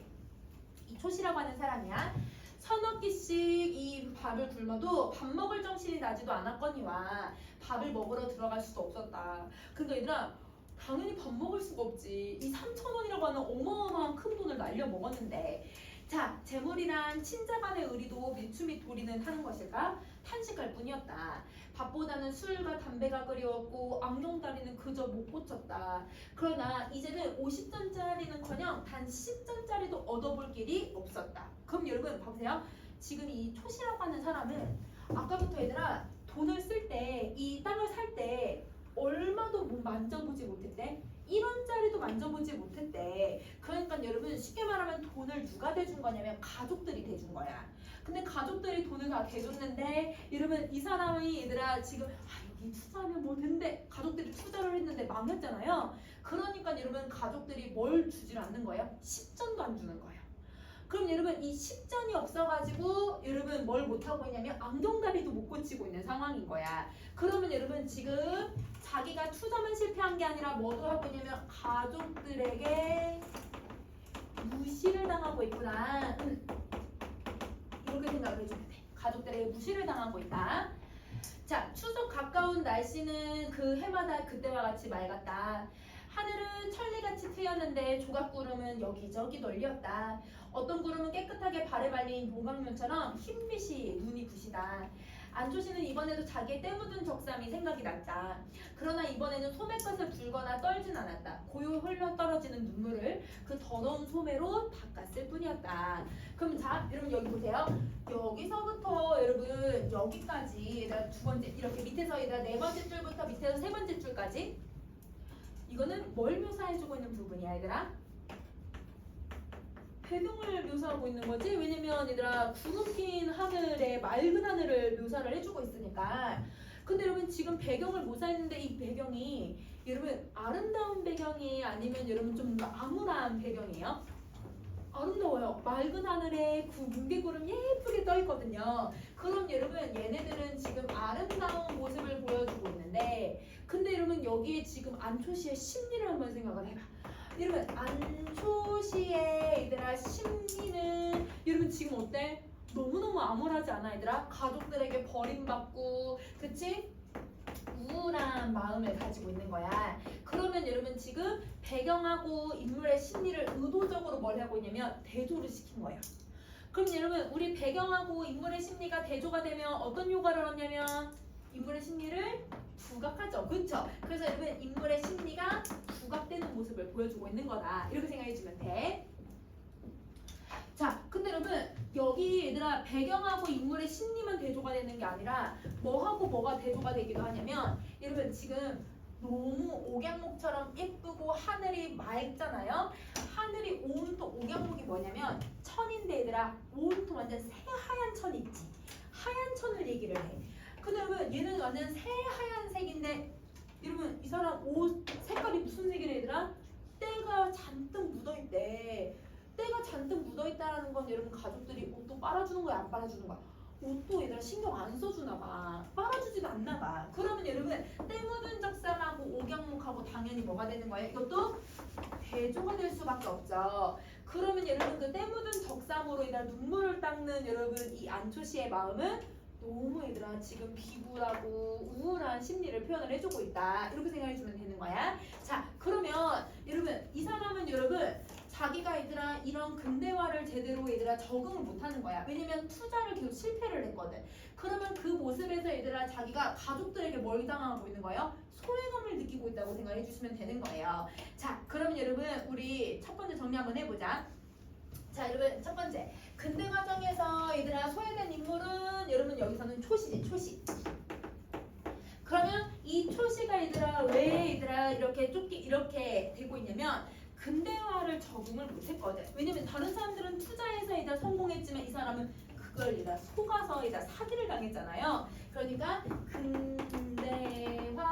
이 초시라고 하는 사람이야. 서너 끼씩 이 밥을 굶어도 밥 먹을 정신이 나지도 않았거니와 밥을 먹으러 들어갈 수도 없었다. 그러니까 얘들아 당연히 밥 먹을 수가 없지. 이 3,000원이라고 하는 어마어마한 큰 돈을 날려 먹었는데, 자, 재물이란 친자 간의 의리도 밀추 및 도리는 하는 것일까? 탄식할 뿐이었다. 밥보다는 술과 담배가 그리웠고 앙종다리는 그저 못 고쳤다. 그러나 이제는 50전짜리는커녕 단 10전짜리도 얻어볼 길이 없었다. 그럼 여러분 봐보세요. 지금 이 초시라고 하는 사람은 아까부터 얘들아 돈을 쓸 때, 이 땅을 살 때 얼마도 못 만져보지 못했대. 1원짜리도 만져보지 못했대. 그러니까 여러분 쉽게 말하면 돈을 누가 대준 거냐면 가족들이 대준 거야. 근데 가족들이 돈을 다 대줬는데 여러분 이 사람이 얘들아 지금 여기 투자하면 뭐 된대. 가족들이 투자를 했는데 망했잖아요. 그러니까 여러분 가족들이 뭘 주질 않는 거예요? 10전도 안 주는 거예요. 그럼 여러분 이 10전이 없어가지고 여러분 뭘 못하고 있냐면 안경다리도 못 고치고 있는 상황인 거야. 그러면 여러분 지금 자기가 투자만 실패한 게 아니라 뭐도 하고 있냐면 가족들에게 무시를 당하고 있구나. 이렇게 생각을 해주면 돼. 가족들에게 무시를 당하고 있다. 자, 추석 가까운 날씨는 그 해마다 그때와 같이 맑았다. 하늘은 천리같이 트였는데 조각구름은 여기저기 널렸다. 어떤 구름은 깨끗하게 발에 발린 용광면처럼 흰빛이 눈이 부시다. 안초시는 이번에도 자기의 때 묻은 적삼이 생각이 났다. 그러나 이번에는 소매것을 불거나 떨진 않았다. 고요 흘러 떨어지는 눈물을 그 더러운 소매로 닦았을 뿐이었다. 그럼 자, 여러분 여기 보세요. 여기서부터 여러분 여기까지 얘들아 두 번째 이렇게 밑에서 얘들아 네 번째 줄부터 밑에서 세 번째 줄까지 이거는 뭘 묘사해주고 있는 부분이야 얘들아? 배경을 묘사하고 있는 거지. 왜냐면 얘들아 구름 낀 하늘에 맑은 하늘을 묘사를 해주고 있으니까. 근데 여러분 지금 배경을 묘사했는데 이 배경이 여러분 아름다운 배경이 아니면 여러분 좀 암울한 배경이에요? 아름다워요. 맑은 하늘에 뭉게구름 예쁘게 떠 있거든요. 그럼 여러분 얘네들은 지금 아름다운 모습을 보여주고 있는데, 근데 여러분 여기에 지금 안초시의 심리를 한번 생각을 해봐. 여러분 안초시의 얘들아 심리는 여러분 지금 어때? 너무너무 암울하지 않아 얘들아? 가족들에게 버림받고 그치? 우울한 마음을 가지고 있는 거야. 그러면 여러분 지금 배경하고 인물의 심리를 의도적으로 뭘 하고 있냐면 대조를 시킨 거예요. 그럼 여러분 우리 배경하고 인물의 심리가 대조가 되면 어떤 효과를 얻냐면 인물의 심리를 부각하죠. 그렇죠? 그래서 여러분 인물의 심리가 부각되는 모습을 보여주고 있는 거다. 이렇게 생각해 주면 돼. 자, 근데 여러분 여기 얘들아 배경하고 인물의 심리만 대조가 되는 게 아니라 뭐하고 뭐가 대조가 되기도 하냐면 여러분 지금 너무 옥양목처럼 예쁘고 하늘이 맑잖아요. 하늘이 온통 옥양목이 뭐냐면 천인데 얘들아 온통 완전 새하얀 천 있지. 하얀 천을 얘기를 해. 근데 여러분 얘는 완전 새하얀 색인데 여러분 이 사람 옷 색깔이 무슨 색이래 얘들아? 때가 잔뜩 묻어있대. 때가 잔뜩 묻어있다는 건 여러분 가족들이 옷도 빨아주는 거야 안 빨아주는 거야? 옷도 얘들아 신경 안 써주나 봐. 빨아주지도 않나 봐. 그러면 여러분 때 묻은 적삼하고 옥양목하고 당연히 뭐가 되는 거예요? 이것도 대조가 될 수밖에 없죠. 그러면 여러분 그 때 묻은 적삼으로 얘들아 눈물을 닦는 여러분 이 안초시의 마음은 너무 얘들아 지금 비굴하고 우울한 심리를 표현을 해주고 있다. 이렇게 생각해주면 되는 거야. 자, 그러면 여러분 이 사람은 여러분 자기가 얘들아 이런 근대화를 제대로 얘들아 적응을 못하는 거야. 왜냐면 투자를 계속 실패를 했거든. 그러면 그 모습에서 얘들아 자기가 가족들에게 뭘 당하고 있는 거예요? 소외감을 느끼고 있다고 생각해 주시면 되는 거예요. 자, 그러면 여러분 우리 첫 번째 정리 한번 해보자. 자, 여러분 첫 번째 근대 과정에서 얘들아 소외된 인물은 여러분 여기서는 초시지 초시. 그러면 이 초시가 얘들아 왜 얘들아 이렇게 되고 있냐면 근대화를 적응을 못했거든. 왜냐면 다른 사람들은 투자해서 얘들아 성공했지만 이 사람은 그걸 얘들아 속아서 얘들아 사기를 당했잖아요. 그러니까 근대화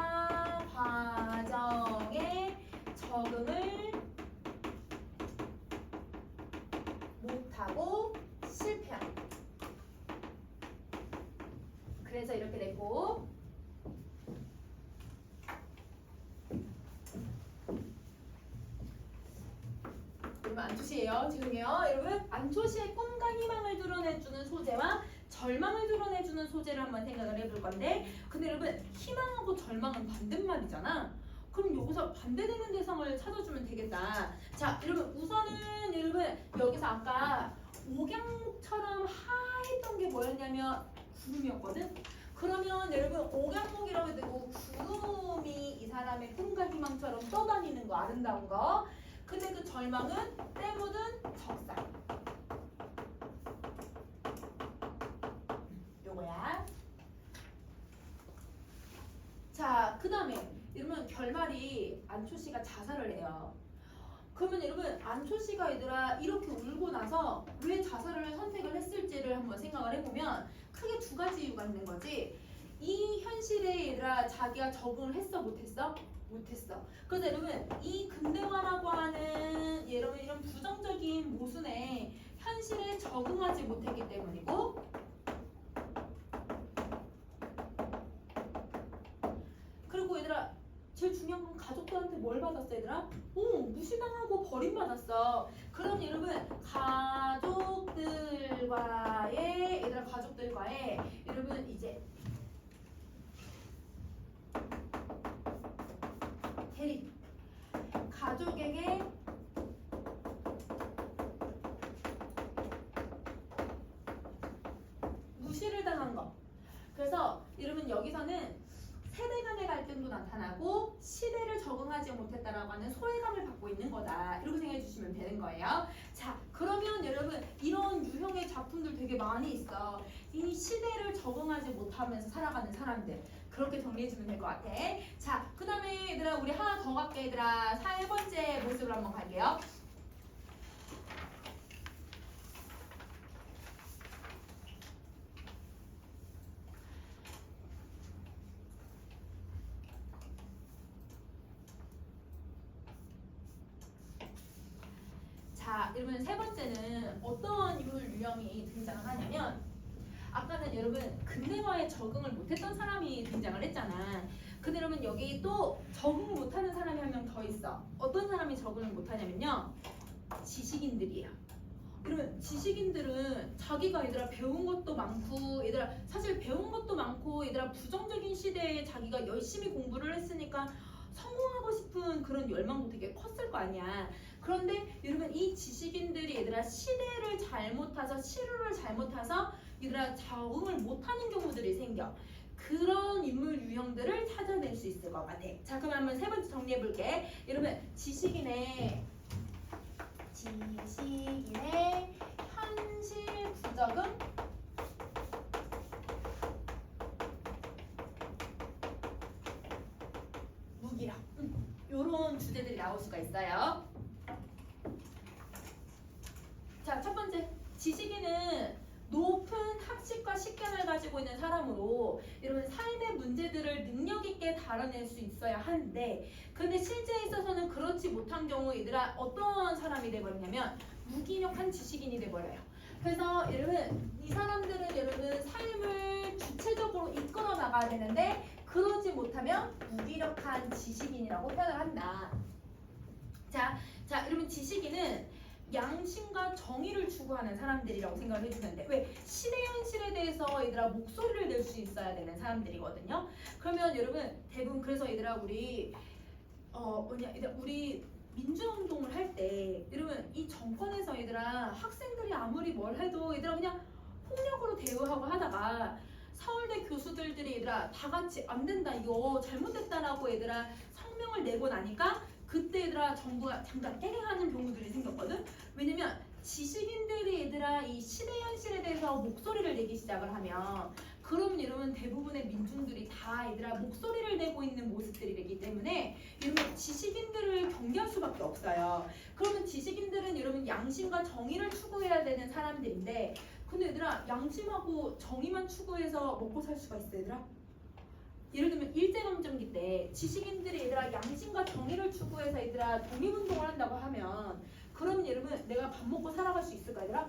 과정에 적응을 못하고 실패한. 그래서 이렇게 됐고. 여러분 안초시예요. 죄송해요. 여러분 안초시의 꿈과 희망을 드러내주는 소재와 절망을 드러내주는 소재를 한번 생각을 해볼 건데, 근데 여러분 희망하고 절망은 반대말이잖아. 그럼 여기서 반대되는 대상을 찾아주면 되겠다. 자, 여러분 우선은 여러분 여기서 아까 옥양목처럼 하했던 게 뭐였냐면 구름이었거든. 그러면 여러분 옥양목이라고 해도 구름이 이 사람의 꿈과 희망처럼 떠다니는 거 아름다운 거. 근데 그 절망은 때 묻은 적상. 요거야. 자, 그 다음에 여러분 결말이 안초씨가 자살을 해요. 그러면 여러분 안초씨가 얘들아 이렇게 울고 나서 왜 자살을 선택을 했을지를 한번 생각을 해보면 크게 두 가지 이유가 있는 거지. 이 현실에 얘들아 자기가 적응을 했어 못했어? 못했어. 그래서 여러분 이 근대화라고 하는 여러분 이런 부정적인 모순에 현실에 적응하지 못했기 때문이고, 그리고 얘들아 제일 중요한 건 가족들한테 뭘 받았어 얘들아? 무시당하고 버림받았어. 그럼 여러분 가족들과의 여러분 이제 대립. 가족에게 무시를 당한 거. 그래서 여러분 여기서는 세대 간의 갈등도 나타나고 시대를 적응하지 못했다라고 하는 소외감을 받고 있는 거다. 이렇게 생각해 주시면 되는 거예요. 자, 그러면 여러분 이런 유형의 작품들 되게 많이 있어. 이 시대를 적응하지 못하면서 살아가는 사람들. 그렇게 정리해 주면 될 것 같아. 자, 그 다음에 얘들아 우리 하나 더 갈게 얘들아. 4번째 모습을 한번 갈게요. 자, 여러분 세 번째는 어떤 인물 유형이 등장을 하냐면, 아까는 여러분 근대화에 적응을 못했던 사람이 등장을 했잖아. 근데 여러분 여기 또 적응 못하는 사람이 한 명 더 있어. 어떤 사람이 적응을 못하냐면요, 지식인들이에요. 여러분 지식인들은 자기가 얘들아 배운 것도 많고 얘들아 사실 배운 것도 많고 얘들아 부정적인 시대에 자기가 열심히 공부를 했으니까 성공하고 싶은 그런 열망도 되게 컸을 거 아니야. 그런데 여러분 이 지식인들이 얘들아 시대를 잘못 타서 시류를 잘못 타서 얘들아 적응을 못하는 경우들이 생겨. 그런 인물 유형들을 찾아낼 수 있을 것 같아. 자, 그럼 한번 세 번째 정리해 볼게. 여러분 지식인의 현실 부적응 무기력, 요런 주제들이 나올 수가 있어요. 자, 첫 번째 지식인은 높은 학식과 식견을 가지고 있는 사람으로 여러분 삶의 문제들을 능력 있게 다뤄낼 수 있어야 하는데, 근데 실제에 있어서는 그렇지 못한 경우 얘들아 어떤 사람이 돼버리냐면 무기력한 지식인이 돼버려요. 그래서 여러분 이 사람들은 여러분 삶을 주체적으로 이끌어 나가야 되는데 그러지 못하면 무기력한 지식인이라고 표현을 한다. 자, 여러분 지식인은 양심과 정의를 추구하는 사람들이라고 생각을 해주면 돼. 왜? 시대 현실에 대해서 얘들아 목소리를 낼 수 있어야 되는 사람들이거든요. 그러면 여러분 대부분 그래서 얘들아 우리 우리 민주운동을 할 때 여러분 이 정권에서 얘들아 학생들이 아무리 뭘 해도 얘들아 그냥 폭력으로 대우하고 하다가 서울대 교수들이 얘들아 다 같이 안 된다 이거 잘못됐다라고 얘들아 성명을 내고 나니까 그때 얘들아 정부가 잠깐 깨갱하는 경우들이 생겼거든. 왜냐면 지식인들이 얘들아 이 시대 현실에 대해서 목소리를 내기 시작을 하면 그럼 여러분 대부분의 민중들이 다 얘들아 목소리를 내고 있는 모습들이 되기 때문에 여러분 지식인들을 경계할 수밖에 없어요. 그러면 지식인들은 여러분 양심과 정의를 추구해야 되는 사람들인데 근데 얘들아 양심하고 정의만 추구해서 먹고 살 수가 있어 얘들아? 예를 들면 일제강점기 때 지식인들이 얘들아 양심과 정의를 추구해서 얘들아 독립운동을 한다고 하면 그럼 여러분 내가 밥 먹고 살아갈 수 있을까 얘들아?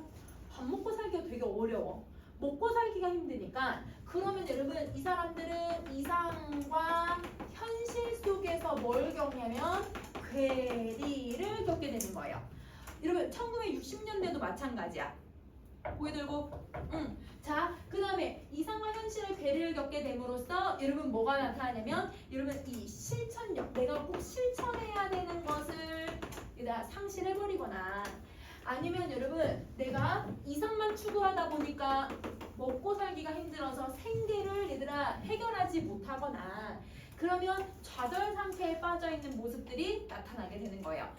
밥 먹고 살기가 되게 어려워. 먹고 살기가 힘드니까 그러면 여러분 이 사람들은 이상과 현실 속에서 뭘 겪냐면 괴리를 겪게 되는 거예요. 여러분 1960년대도 마찬가지야. 고개 들고 자, 그 다음에 이상과 현실의 괴리를 겪게 됨으로써 여러분 뭐가 나타나냐면 여러분 이 실천력 내가 꼭 실천해야 되는 것을 얘들아 상실해버리거나 아니면 여러분 내가 이상만 추구하다 보니까 먹고 살기가 힘들어서 생계를 얘들아 해결하지 못하거나 그러면 좌절 상태에 빠져있는 모습들이 나타나게 되는 거예요.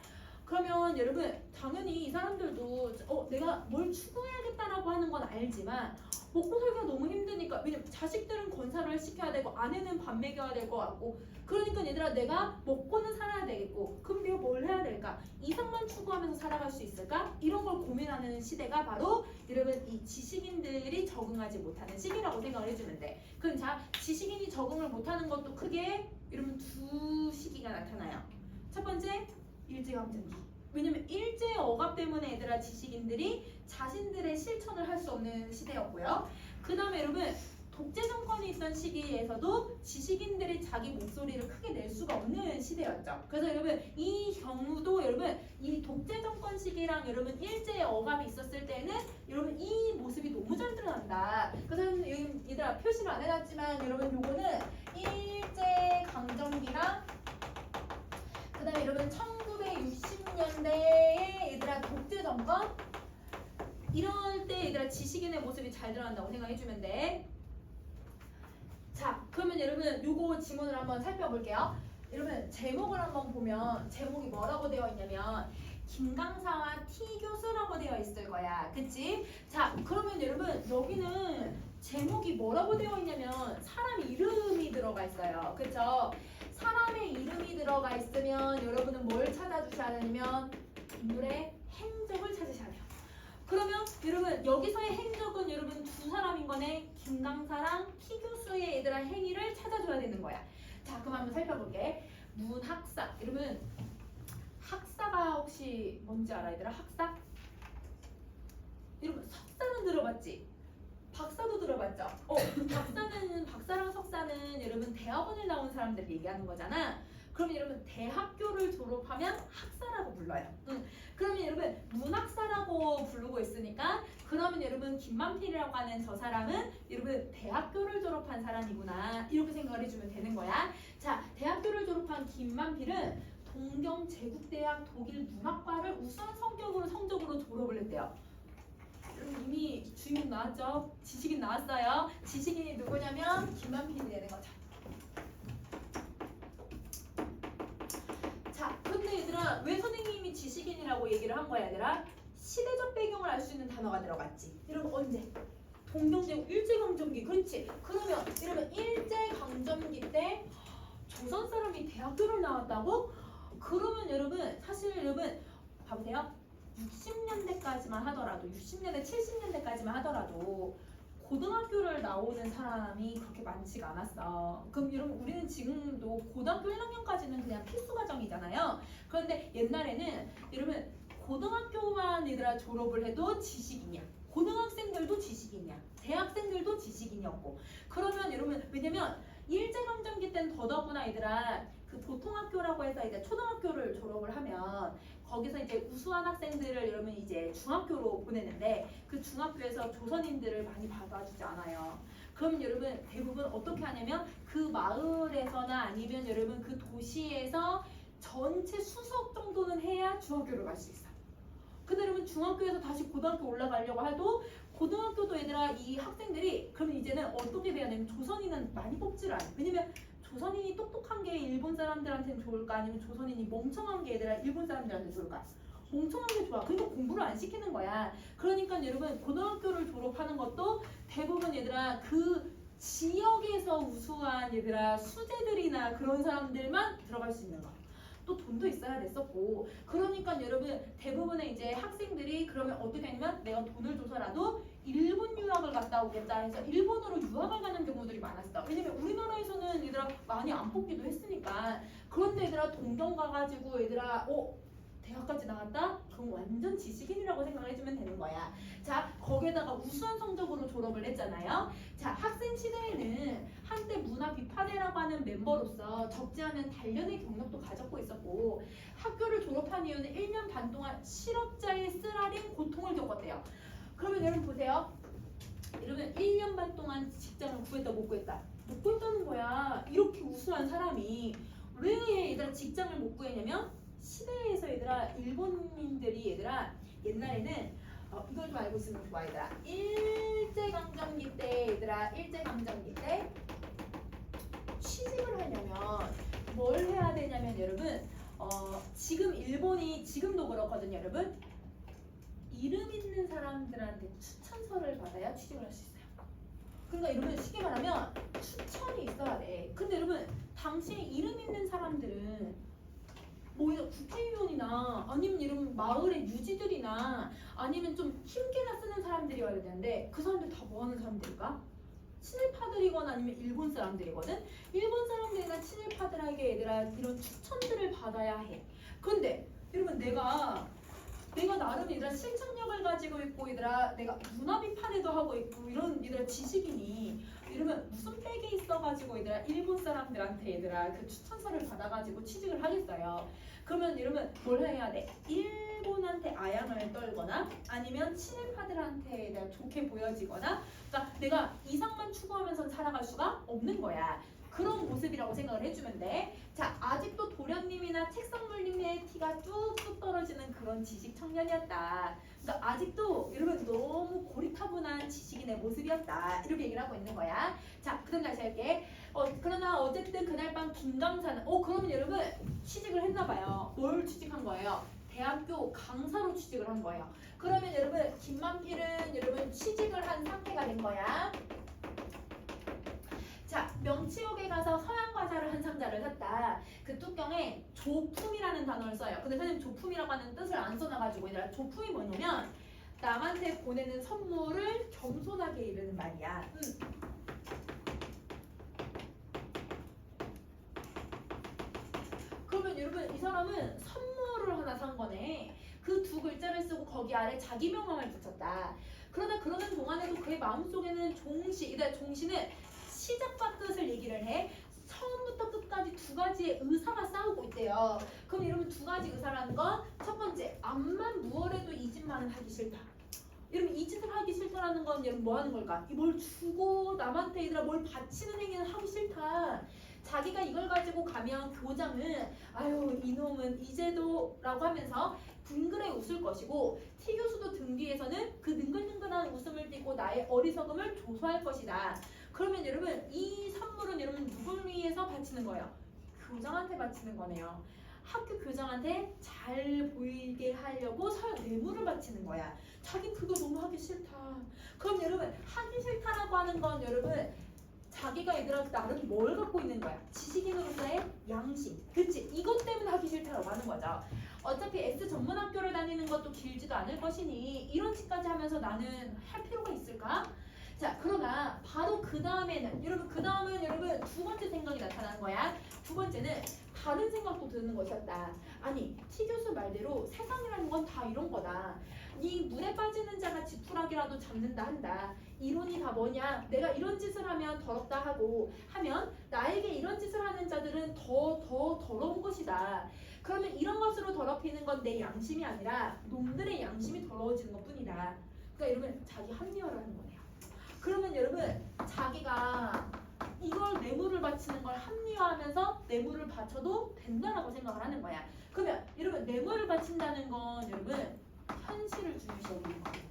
그러면 여러분 당연히 이 사람들도 내가 뭘 추구해야겠다라고 하는 건 알지만 먹고 살기가 너무 힘드니까 왜냐면 자식들은 건사를 시켜야 되고 아내는 밥 먹여야 될 것 같고 그러니까 얘들아 내가 먹고는 살아야 되겠고 그럼 내가 뭘 해야 될까? 이상만 추구하면서 살아갈 수 있을까? 이런 걸 고민하는 시대가 바로 여러분 이 지식인들이 적응하지 못하는 시기라고 생각을 해주면 돼. 그럼 자 지식인이 적응을 못하는 것도 크게 여러분 두 시기가 나타나요. 첫 번째 일제강점기. 왜냐면 일제 억압 때문에 얘들아 지식인들이 자신들의 실천을 할 수 없는 시대였고요. 그 다음에 여러분 독재 정권이 있던 시기에서도 지식인들이 자기 목소리를 크게 낼 수가 없는 시대였죠. 그래서 여러분 이 경우도 여러분 이 독재 정권 시기랑 여러분 일제 억압이 있었을 때는 여러분 이 모습이 너무 잘 드러난다. 그래서 얘들아 표시를 안 해놨지만 여러분 요거는 일제 강점기랑 그 다음에 여러분 1960년대에 얘들아 독재 정권 이럴 때 얘들아 지식인의 모습이 잘 드러난다고 생각해주면 돼. 자 그러면 여러분 요거 지문을 한번 살펴볼게요. 여러분 제목을 한번 보면 제목이 뭐라고 되어 있냐면 김강사와 T 교수라고 되어 있을 거야. 그치? 자 그러면 여러분 여기는 제목이 뭐라고 되어 있냐면 사람 이름이 들어가 있어요. 그쵸? 사람의 이름이 들어가 있으면 여러분은 뭘 찾아주셔야 되냐면 인물의 행적을 찾으셔야 돼요. 그러면 여러분 여기서의 행적은 여러분 두 사람인 거네. 김강사랑 T 교수의 얘들아 행위를 찾아줘야 되는 거야. 자 그럼 한번 살펴볼게. 문학사. 여러분 학사가 혹시 뭔지 알아 얘들아? 학사? 여러분 석사는 들어봤지? 박사도 들어봤죠? 박사랑 석사는 여러분 대학원을 나온 사람들 얘기하는 거잖아. 그럼 여러분 대학교를 졸업하면 학사라고 불러요. 그러면 여러분 문학사라고 부르고 있으니까 그러면 여러분 김만필이라고 하는 저 사람은 여러분 대학교를 졸업한 사람이구나 이렇게 생각을 해주면 되는 거야. 자 대학교를 졸업한 김만필은 동경제국대학 독일 문학과를 우수한 성적으로 졸업을 했대요. 이미 주인공 나왔죠? 지식인 나왔어요. 지식인이 누구냐면 김만필이 되는 거죠. 자, 근데 얘들아 왜 선생님이 지식인이라고 얘기를 한 거야 얘들아? 시대적 배경을 알 수 있는 단어가 들어갔지. 여러분 언제? 동경제국 일제강점기. 그렇지. 그러면 여러분 일제강점기 때 조선 사람이 대학교를 나왔다고? 그러면 여러분 사실 여러분 봐보세요. 60년대까지만 하더라도 60년대 70년대까지만 하더라도 고등학교를 나오는 사람이 그렇게 많지가 않았어. 그럼 여러분 우리는 지금도 고등학교 1학년까지는 그냥 필수 과정이잖아요. 그런데 옛날에는 여러분 고등학교만 얘들아 졸업을 해도 지식인이야. 고등학생들도 지식인이야. 대학생들도 지식인이었고. 그러면 여러분 왜냐면 일제강점기 때는 더더구나 얘들아 그 보통학교라고 해서 이제 초등학교를 졸업을 하면 거기서 이제 우수한 학생들을 여러분 이제 중학교로 보내는데 그 중학교에서 조선인들을 많이 받아주지 않아요. 그럼 여러분 대부분 어떻게 하냐면 그 마을에서나 아니면 여러분 그 도시에서 전체 수석 정도는 해야 중학교를 갈 수 있어. 근데 여러분 중학교에서 다시 고등학교 올라가려고 해도 고등학교도 얘들아 이 학생들이 그러면 이제는 어떻게 돼야 되냐면 조선인은 많이 뽑지를 않아. 왜냐면 조선인이 똑똑한 게 일본 사람들한테는 좋을까 아니면 조선인이 멍청한 게 얘들아 일본 사람들한테 좋을까? 멍청한 게 좋아. 그러니까 공부를 안 시키는 거야. 그러니까 여러분 고등학교를 졸업하는 것도 대부분 얘들아 그 지역에서 우수한 얘들아 수재들이나 그런 사람들만 들어갈 수 있는 거. 또 돈도 있어야 됐었고. 그러니까 여러분 대부분의 이제 학생들이 그러면 어떻게 하냐면 내가 돈을 줘서라도 일본 유학을 갔다 오겠다 해서 일본으로 유학을 가는 경우들이 많았어. 왜냐면 우리나라에서는 얘들아 많이 안 뽑기도 했으니까. 그런데 얘들아 동경 가가지고 얘들아 대학까지 나왔다? 그럼 완전 지식인이라고 생각을 해주면 되는 거야. 자, 거기에다가 우수한 성적으로 졸업을 했잖아요. 자, 학생 시대에는 한때 문화 비파대라고 하는 멤버로서 적지 않은 단련의 경력도 가졌고 있었고, 학교를 졸업한 이후는 1년 반 동안 실업자의 쓰라린 고통을 겪었대요. 그러면 여러분 보세요. 여러분 1년 반 동안 직장을 구했다 못 구했다? 못 구했다는 거야. 이렇게 우수한 사람이 왜 얘들아 직장을 못 구했냐면 시대에서 얘들아 일본인들이 얘들아 옛날에는 이걸 좀 알고 있으면 좋아 얘들아. 일제강점기 때 얘들아 일제강점기 때 취직을 하려면 뭘 해야 되냐면 여러분 지금 일본이 지금도 그렇거든요 여러분. 이름 있는 사람들한테 추천서를 받아야 취직을 할 수 있어요. 그러니까 여러분 쉽게 말하면 추천이 있어야 돼. 근데 여러분 당시에 이름 있는 사람들은 뭐 국회의원이나 아니면 이런 마을의 유지들이나 아니면 좀 힘께나 쓰는 사람들이어야 되는데 그 사람들 다 뭐 하는 사람들일까? 친일파들이거나 아니면 일본 사람들이거든? 일본 사람들이나 친일파들에게 얘들아 이런 추천들을 받아야 해. 근데 여러분 내가 나름 얘들아 실천력을 가지고 있고 얘들아 내가 문화 비판에도 하고 있고 이런 얘들아 지식이니 이러면 무슨 백에 있어가지고 얘들아 일본 사람들한테 얘들아 그 추천서를 받아가지고 취직을 하겠어요. 그러면 이러면 뭘 해야 돼? 일본한테 아양을 떨거나 아니면 친일파들한테 내가 좋게 보여지거나 그러니까 내가 이상만 추구하면서 살아갈 수가 없는 거야. 그런 모습이라고 생각을 해주면 돼. 자, 아직도 도련님이나 책상물님의 티가 뚝뚝 떨어지는 그런 지식 청년이었다. 그러니까 아직도 여러분 너무 고리타분한 지식인의 모습이었다. 이렇게 얘기를 하고 있는 거야. 자, 그럼 다시 할게. 그러나 어쨌든 그날 밤 김강사는 그러면 여러분 취직을 했나 봐요. 뭘 취직한 거예요? 대학교 강사로 취직을 한 거예요. 그러면 여러분 김만필은 여러분 취직을 한 상태가 된 거야. 자, 명치역에 가서 서양 과자를 한 상자를 샀다. 그 뚜껑에 조품이라는 단어를 써요. 근데 선생님 조품이라고 하는 뜻을 안 써놔가지고 얘들아 조품이 뭐냐면 남한테 보내는 선물을 겸손하게 이르는 말이야. 그러면 여러분 이 사람은 선물을 하나 산 거네. 그 두 글자를 쓰고 거기 아래 자기 명함을 붙였다. 그러다 그러는 동안에도 그의 마음속에는 종시는 시작과 끝을 얘기를 해. 처음부터 끝까지 두 가지의 의사가 싸우고 있대요. 그럼 여러분 두 가지 의사라는 건 첫 번째, 암만 무얼해도 이 짓만은 하기 싫다. 여러분 이 짓을 하기 싫다라는 건 여러분 뭐 하는 걸까? 뭘 주고 남한테 얘들아 뭘 바치는 행위는 하기 싫다. 자기가 이걸 가지고 가면 교장은 아유 이놈은 이제도라고 하면서 둥그레 웃을 것이고 T 교수도 등 뒤에서는 그 능글능글한 웃음을 띠고 나의 어리석음을 조소할 것이다. 그러면 여러분 이 선물은 여러분 누굴 위해서 바치는 거예요? 교장한테 바치는 거네요. 학교 교장한테 잘 보이게 하려고 뇌물을 바치는 거야. 자기 그거 너무 하기 싫다. 그럼 여러분 하기 싫다라고 하는 건 여러분 자기가 얘들아 나름 뭘 갖고 있는 거야? 지식인으로서의 양심. 그치? 이것 때문에 하기 싫다라고 하는 거죠. 어차피 S 전문학교를 다니는 것도 길지도 않을 것이니 이런 짓까지 하면서 나는 할 필요가 있을까? 자, 그러나 바로 그 다음에는 여러분 그 다음은 여러분 두 번째 생각이 나타나는 거야. 두 번째는 다른 생각도 드는 것이었다. 아니 T 교수 말대로 세상이라는 건 다 이런 거다. 이 물에 빠지는 자가 지푸라기라도 잡는다 한다. 이론이 다 뭐냐? 내가 이런 짓을 하면 더럽다 하면 나에게 이런 짓을 하는 자들은 더 더러운 것이다. 그러면 이런 것으로 더럽히는 건 내 양심이 아니라 놈들의 양심이 더러워지는 것뿐이다. 그러니까 여러분 자기 합리화를 하는 거네요. 그러면 여러분 자기가 이걸 뇌물을 바치는 걸 합리화하면서 뇌물을 바쳐도 된다라고 생각을 하는 거야. 그러면 여러분 뇌물을 바친다는 건 여러분 현실을 중요시 여기는 거예요.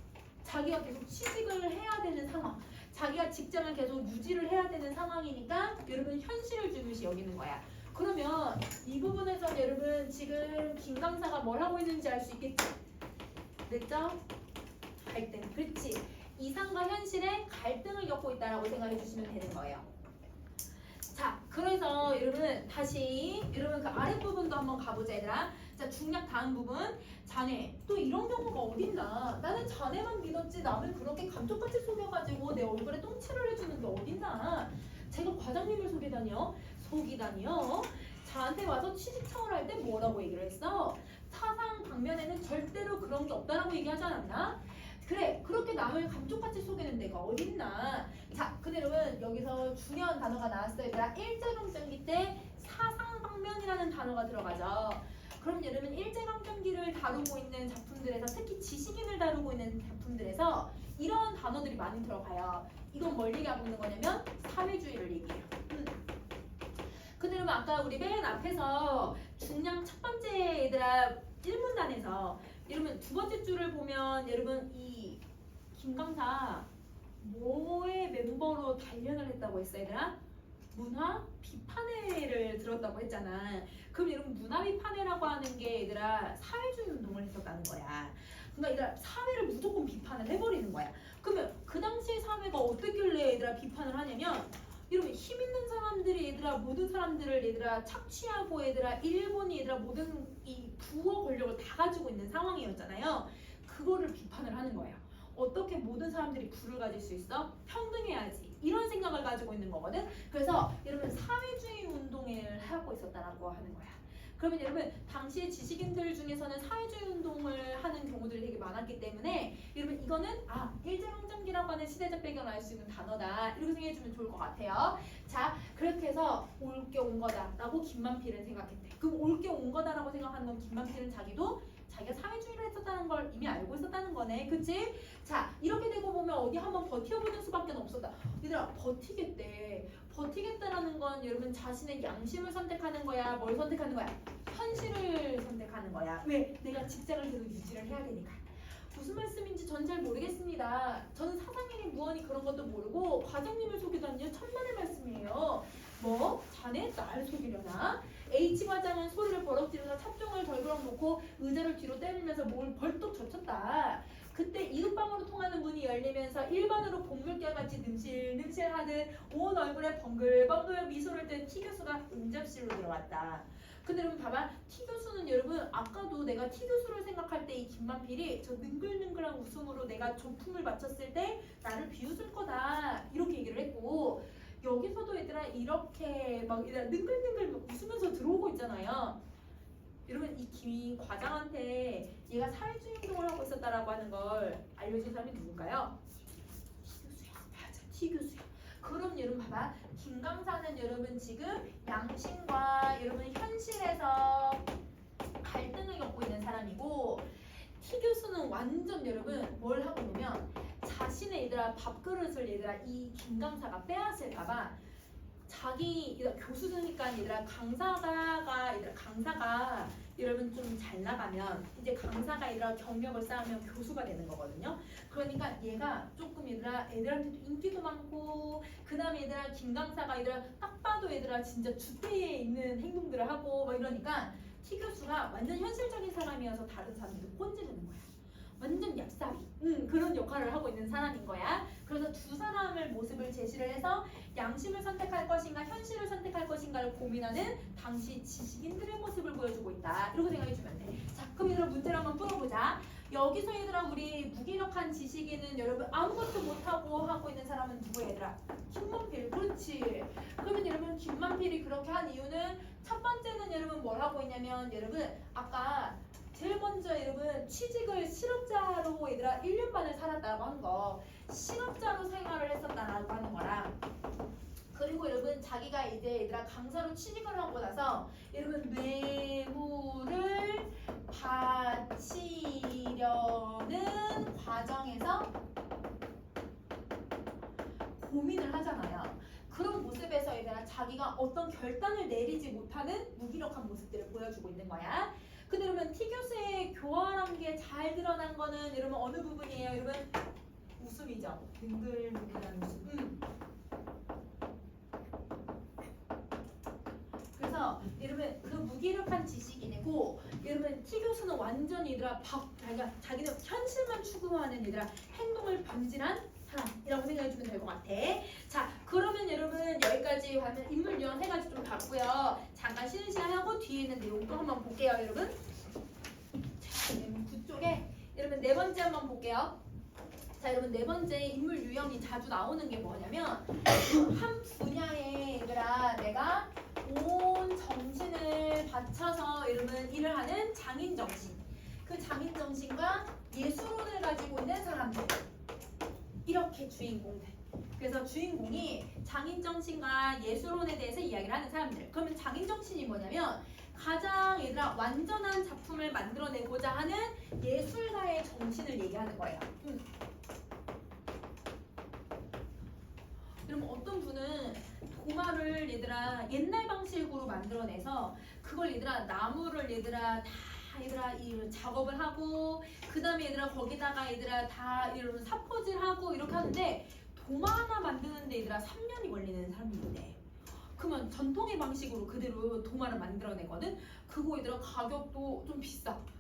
자기가 계속 취직을 해야 되는 상황, 자기가 직장을 계속 유지를 해야 되는 상황이니까 여러분 현실을 중요시 여기는 거야. 그러면 이 부분에서 여러분 지금 김 강사가 뭘 하고 있는지 알 수 있겠지? 내적 갈등. 그렇지. 이상과 현실의 갈등을 겪고 있다라고 생각해 주시면 되는 거예요. 자, 그래서 여러분 다시 여러분 그 아랫부분도 한번 가보자 얘들아. 자, 중략 다음 부분. 자네 또 이런 경우가 어딨나? 나는 자네만 믿었지 남을 그렇게 감쪽같이 속여가지고 내 얼굴에 똥칠을 해주는 게 어딨나? 제가 과장님을 속이다니요? 속이다니요? 저한테 와서 취직 청을 할 때 뭐라고 얘기를 했어? 사상 방면에는 절대로 그런 게 없다라고 얘기하지 않았나? 그래, 그렇게 남을 감쪽같이 속이는 데가 어딨나? 자, 근데 여러분 여기서 중요한 단어가 나왔어요. 얘들아, 일제강점기 때 사상 방면이라는 단어가 들어가죠. 그럼 여러분 일제강점기를 다루고 있는 작품들에서 특히 지식인을 다루고 있는 작품들에서 이런 단어들이 많이 들어가요. 이건 뭘 얘기하고 있는 거냐면 사회주의를 얘기해요. 근데 여러분 아까 우리 맨 앞에서 중량 첫 번째 얘들아 1문단에서 여러분 두 번째 줄을 보면 여러분 이 김강사 뭐의 멤버로 단련을 했다고 했어 얘들아? 문화 비판회를 들었다고 했잖아. 그럼 여러분 문화 비판회라고 하는 게 얘들아 사회주의 운동을 했었다는 거야. 그러니까 얘들아 사회를 무조건 비판을 해버리는 거야. 그러면 그 당시의 사회가 어떻길래 얘들아 비판을 하냐면 여러분 힘 있는 사람들이 얘들아 모든 사람들을 얘들아 착취하고 얘들아 일본이 얘들아 모든 이 부와 권력을 다 가지고 있는 상황이었잖아요. 그거를 비판을 하는 거예요. 어떻게 모든 사람들이 부를 가질 수 있어? 평등해야지. 이런 생각을 가지고 있는 거거든. 그래서 여러분 사회주의 운동을 하고 있었다라고 하는 거야. 그러면 여러분 당시의 지식인들 중에서는 사회주의 운동을 하는 경우들이 되게 많았기 때문에 여러분 이거는 일제강점기라고 하는 시대적 배경을 알 수 있는 단어다 이렇게 생각해주면 좋을 것 같아요. 자, 그렇게 해서 올 게 온 거다라고 김만필은 생각했대. 그럼 올 게 온 거다라고 생각하는 건 김만필은 자기가 사회주의를 했었다는 걸 이미 알고 있었다는 거네. 그치? 자, 이렇게 되고 보면 어디 한번 버텨보는 수밖에 없었다. 얘들아 버티겠대. 버티겠다라는 건 여러분 자신의 양심을 선택하는 거야? 뭘 선택하는 거야? 현실을 선택하는 거야. 왜? 내가 직장을 계속 유지를 해야 되니까. 무슨 말씀인지 전 잘 모르겠습니다. 저는 사상이니 무언이 그런 것도 모르고 과장님을 속이다니요 천만의 말씀이에요. 뭐? 자네 날 속이려나? H과장은 소리를 버럭 지르며 찻종을 덜그럭 놓고 의자를 뒤로 때리면서 목을 벌떡 젖혔다. 그때 이웃방으로 통하는 문이 열리면서 일반으로 곡물결같이 ንም실ንም실하듯 온 얼굴에 벙글벙글 미소를 뗀 T 교수가 응접실로 들어왔다. 근데 여러분 봐봐. T 교수는 여러분 아까도 내가 T 교수를 생각할 때 이 김만필이 저 능글능글한 웃음으로 내가 조품을 바쳤을 때 나를 비웃을 거다 이렇게 얘기를 했고 여기서도 얘들아 이렇게 막 얘들아 능글능글 웃으면서 들어오고 있잖아요. 여러분 이 김 과장한테 얘가 사회주의 운동을 하고 있었다라고 하는 걸 알려준 사람이 누굴까요? T 교수야. 맞아, T 교수야. 그럼 여러분 봐봐. 김 강사는 여러분 지금 양심과 여러분 현실에서 갈등을 겪고 있는 사람이고 T 교수는 완전 여러분 뭘 하고 보면 자신의 얘들아 밥그릇을 얘들아 이 김 강사가 빼앗을까봐 자기 교수니까 얘들아 강사가 여러분 좀 잘 나가면 이제 강사가 얘들아 경력을 쌓으면 교수가 되는 거거든요. 그러니까 얘가 조금 얘들아 애들한테도 인기도 많고 그 다음에 얘들아 김 강사가 얘들아 딱 봐도 얘들아 진짜 주태에 있는 행동들을 하고 막 이러니까 T 교수가 완전 현실적인 사람이어서 다른 사람들을 꼰지르는 거야. 완전 얍삽이 그런 역할을 하고 있는 사람인 거야. 그래서 두 사람을 모습을 제시를 해서 양심을 선택할 것인가 현실을 선택할 것인가를 고민하는 당시 지식인들의 모습을 보여주고 있다. 이렇게 생각해주면 돼. 자, 그럼 얘들아 문제를 한번 풀어보자. 여기서 얘들아 우리 무기력한 지식인은 여러분 아무것도 못하고 하고 있는 사람은 누구 얘들아? 김만필. 그렇지. 그러면 여러분 김만필이 그렇게 한 이유는 첫 번째는 여러분 뭘 하고 있냐면 여러분 아까 제일 먼저 여러분 취직을 실업자로 얘들아 1년 반을 살았다고 한 거 실업자로 생활을 했었다라고 하는 거랑 그리고 여러분 자기가 이제 얘들아 강사로 취직을 하고 나서 여러분 뇌물을 바치려는 과정에서 고민을 하잖아요. 그런 모습에서 얘들아 자기가 어떤 결단을 내리지 못하는 무기력한 모습들을 보여주고 있는 거야. 근데 여러분 T 교수의 교활한 게 잘 드러난 거는 여러분 어느 부분이에요? 여러분 웃음이죠. 능글능글한 웃음. 그래서 따라서 여러분 그 무기력한 지식인이고 여러분 T 교수는 완전히 얘들아 자기는 현실만 추구하는 얘들아 행동을 변질한 사람이라고 생각해 주면 될 것 같아. 자, 그러면 여러분 여기까지 하면 인물 유형 세 가지 좀 봤고요. 잠깐 쉬는 시간 하고 뒤에 있는 내용 또 한번 볼게요, 여러분. 자, 9쪽에 여러분 네 번째 한번 볼게요. 자, 여러분 네 번째 인물 유형이 자주 나오는 게 뭐냐면 한 분야에 얘들아 내가 온 정신을 바쳐서 여러분 일을 하는 장인 정신. 그 장인 정신과 예술론을 가지고 있는 사람들. 이렇게 주인공들. 그래서 주인공이 장인정신과 예술론에 대해서 이야기를 하는 사람들. 그러면 장인정신이 뭐냐면 가장 얘들아 완전한 작품을 만들어내고자 하는 예술가의 정신을 얘기하는 거예요. 그럼 어떤 분은 도마를 얘들아 옛날 방식으로 만들어내서 그걸 얘들아 나무를 얘들아 다 얘들아 이 작업을 하고 그 다음에 얘들아 거기다가 얘들아 다 이런 사포질하고 이렇게 하는데 도마 하나 만드는데 얘들아 3년이 걸리는 사람이 있네. 그러면 전통의 방식으로 그대로 도마를 만들어내거든. 그거 얘들아 가격도 좀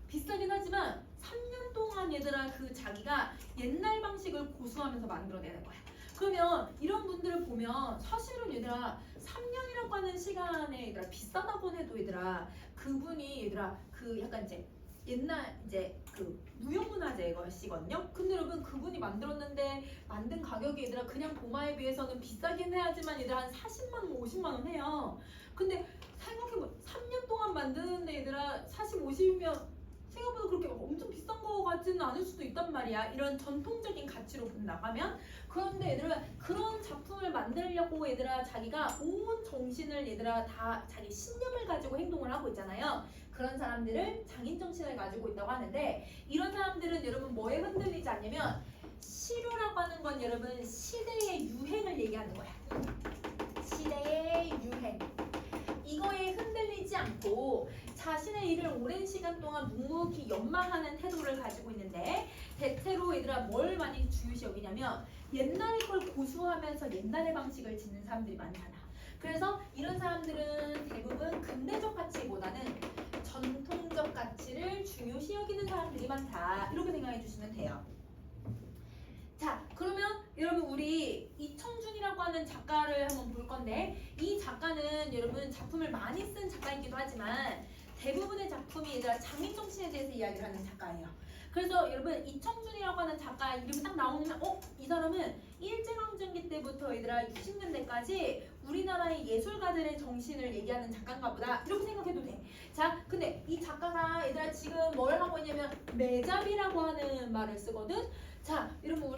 비싸긴 하지만 3년 동안 얘들아 그 자기가 옛날 방식을 고수하면서 만들어내는 거야. 그러면 이런 분들을 보면 사실은 얘들아 3년이라고 하는 시간에 얘들아 비싸다고 해도 얘들아 그분이 얘들아 그 약간 이제 옛날 이제 그 무형문화재 것이거든요. 근데 여러분 그분이 만들었는데 만든 가격이 얘들아 그냥 도마에 비해서는 비싸긴 해야지만 얘들아 한 40만 원, 50만 원 해요. 근데 생각해보면 3년 동안 만드는데 얘들아 40, 50이면 생각보다 그렇게 엄청 비싼 거 같지는 않을 수도 있단 말이야. 이런 전통적인 가치로 본다면. 그런데 얘들아 그런 작품을 만들려고 얘들아 자기가 온 정신을 얘들아 다 자기 신념을 가지고 행동을 하고 있잖아요. 그런 사람들을 장인정신을 가지고 있다고 하는데 이런 사람들은 여러분 뭐에 흔들리지 않냐면 시류라고 하는 건 여러분 시대의 유행을 얘기하는 거야. 시대의 유행. 이거에 흔들리지 않고 자신의 일을 오랜 시간 동안 묵묵히 연마하는 태도를 가지고 있는데 대체로 얘들아 뭘 많이 중요시 여기냐면 옛날의 걸 고수하면서 옛날의 방식을 짓는 사람들이 많잖아. 그래서 이런 사람들은 대부분 근대적 가치보다는 전통적 가치를 중요시 여기는 사람들이 많다. 이렇게 생각해 주시면 돼요. 자, 그러면 여러분 우리 이청준이라고 하는 작가를 한번 볼 건데 이 작가는 여러분 작품을 많이 쓴 작가이기도 하지만 대부분의 작품이 얘들아 장인정신에 대해서 이야기를 하는 작가예요. 그래서 여러분 이청준이라고 하는 작가 이름이 딱 나오면 이 사람은 일제강점기 때부터 얘들아 60년대까지 우리나라의 예술가들의 정신을 얘기하는 작가인가 보다 이렇게 생각해도 돼. 자, 근데 이 작가가 얘들아 지금 뭘 하고 있냐면 매잡이라고 하는 말을 쓰거든. 자, 여러분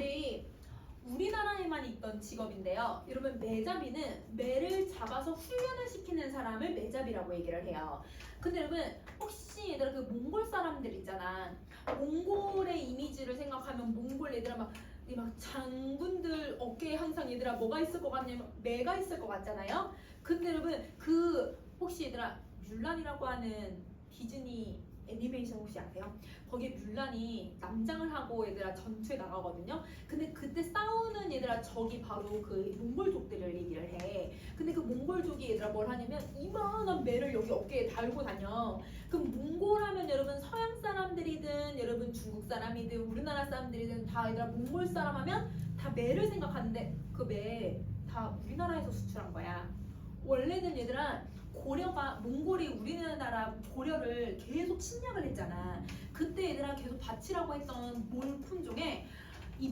우리나라에만 있던 직업인데요. 여러분 매잡이는 매를 잡아서 훈련을 시키는 사람을 매잡이라고 얘기를 해요. 근데 여러분 혹시 얘들아 그 몽골 사람들 있잖아. 몽골의 이미지를 생각하면 몽골 얘들아 막 장군들 어깨에 항상 얘들아 뭐가 있을 것 같냐면 매가 있을 것 같잖아요. 근데 여러분 그 혹시 얘들아 뮬란이라고 하는 디즈니 애니메이션 혹시 아세요? 거기에 뮬란이 남장을 하고 얘들아 전투에 나가거든요. 근데 그때 싸우는 얘들아 적이 바로 그 몽골족들을 얘기를 해. 근데 그 몽골족이 얘들아 뭘 하냐면 이만한 매를 여기 어깨에 달고 다녀. 그럼 몽골하면 여러분 서양 사람들이든 여러분 중국 사람이든 우리나라 사람들이든 다 얘들아 몽골 사람 하면 다 매를 생각하는데 그 매 다 우리나라에서 수출한 거야. 원래는 얘들아 고려가 몽골이 우리나라 고려를 계속 침략을 했잖아. 그때 얘들아 계속 바치라고 했던 물품 중에 이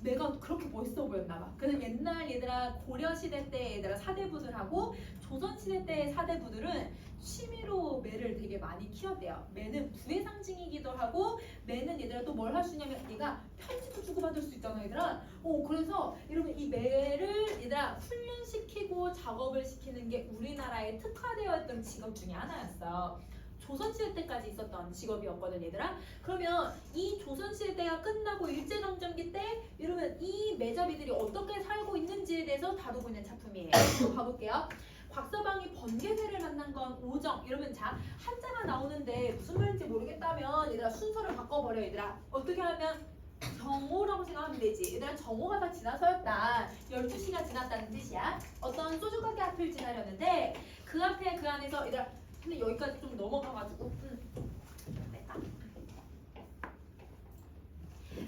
매가 그렇게 멋있어 보였나 봐. 그래서 옛날 얘들아 고려 시대 때 얘들아 사대부들하고 조선 시대 때 사대부들은 취미로 매를 되게 많이 키웠대요. 매는 부의 상징이기도 하고 매는 얘들아 또 뭘 할 수 있냐면 얘가 편지도 주고받을 수 있잖아 얘들아. 그래서 여러분 이 매를 얘들아 훈련시키고 작업을 시키는 게 우리나라에 특화되어 있던 직업 중에 하나였어. 조선시대 때까지 있었던 직업이었거든 얘들아. 그러면 이 조선시대 때가 끝나고 일제강점기 때 여러분 이 매잡이들이 어떻게 살고 있는지에 대해서 다루고 있는 작품이에요. 봐볼게요. 곽서방이 번개새를 만난 건 오정. 여러분 자 한자가 나오는데 무슨 말인지 모르겠다면 얘들아 순서를 바꿔버려 얘들아. 어떻게 하면 정오라고 생각하면 되지. 얘들아 정오가 다 지나서였다. 12시가 지났다는 뜻이야. 어떤 소주 가게 앞을 지나려는데 그 앞에 그 그 안에서 얘들아 근데 여기까지 좀 넘어가가지고 뺐다.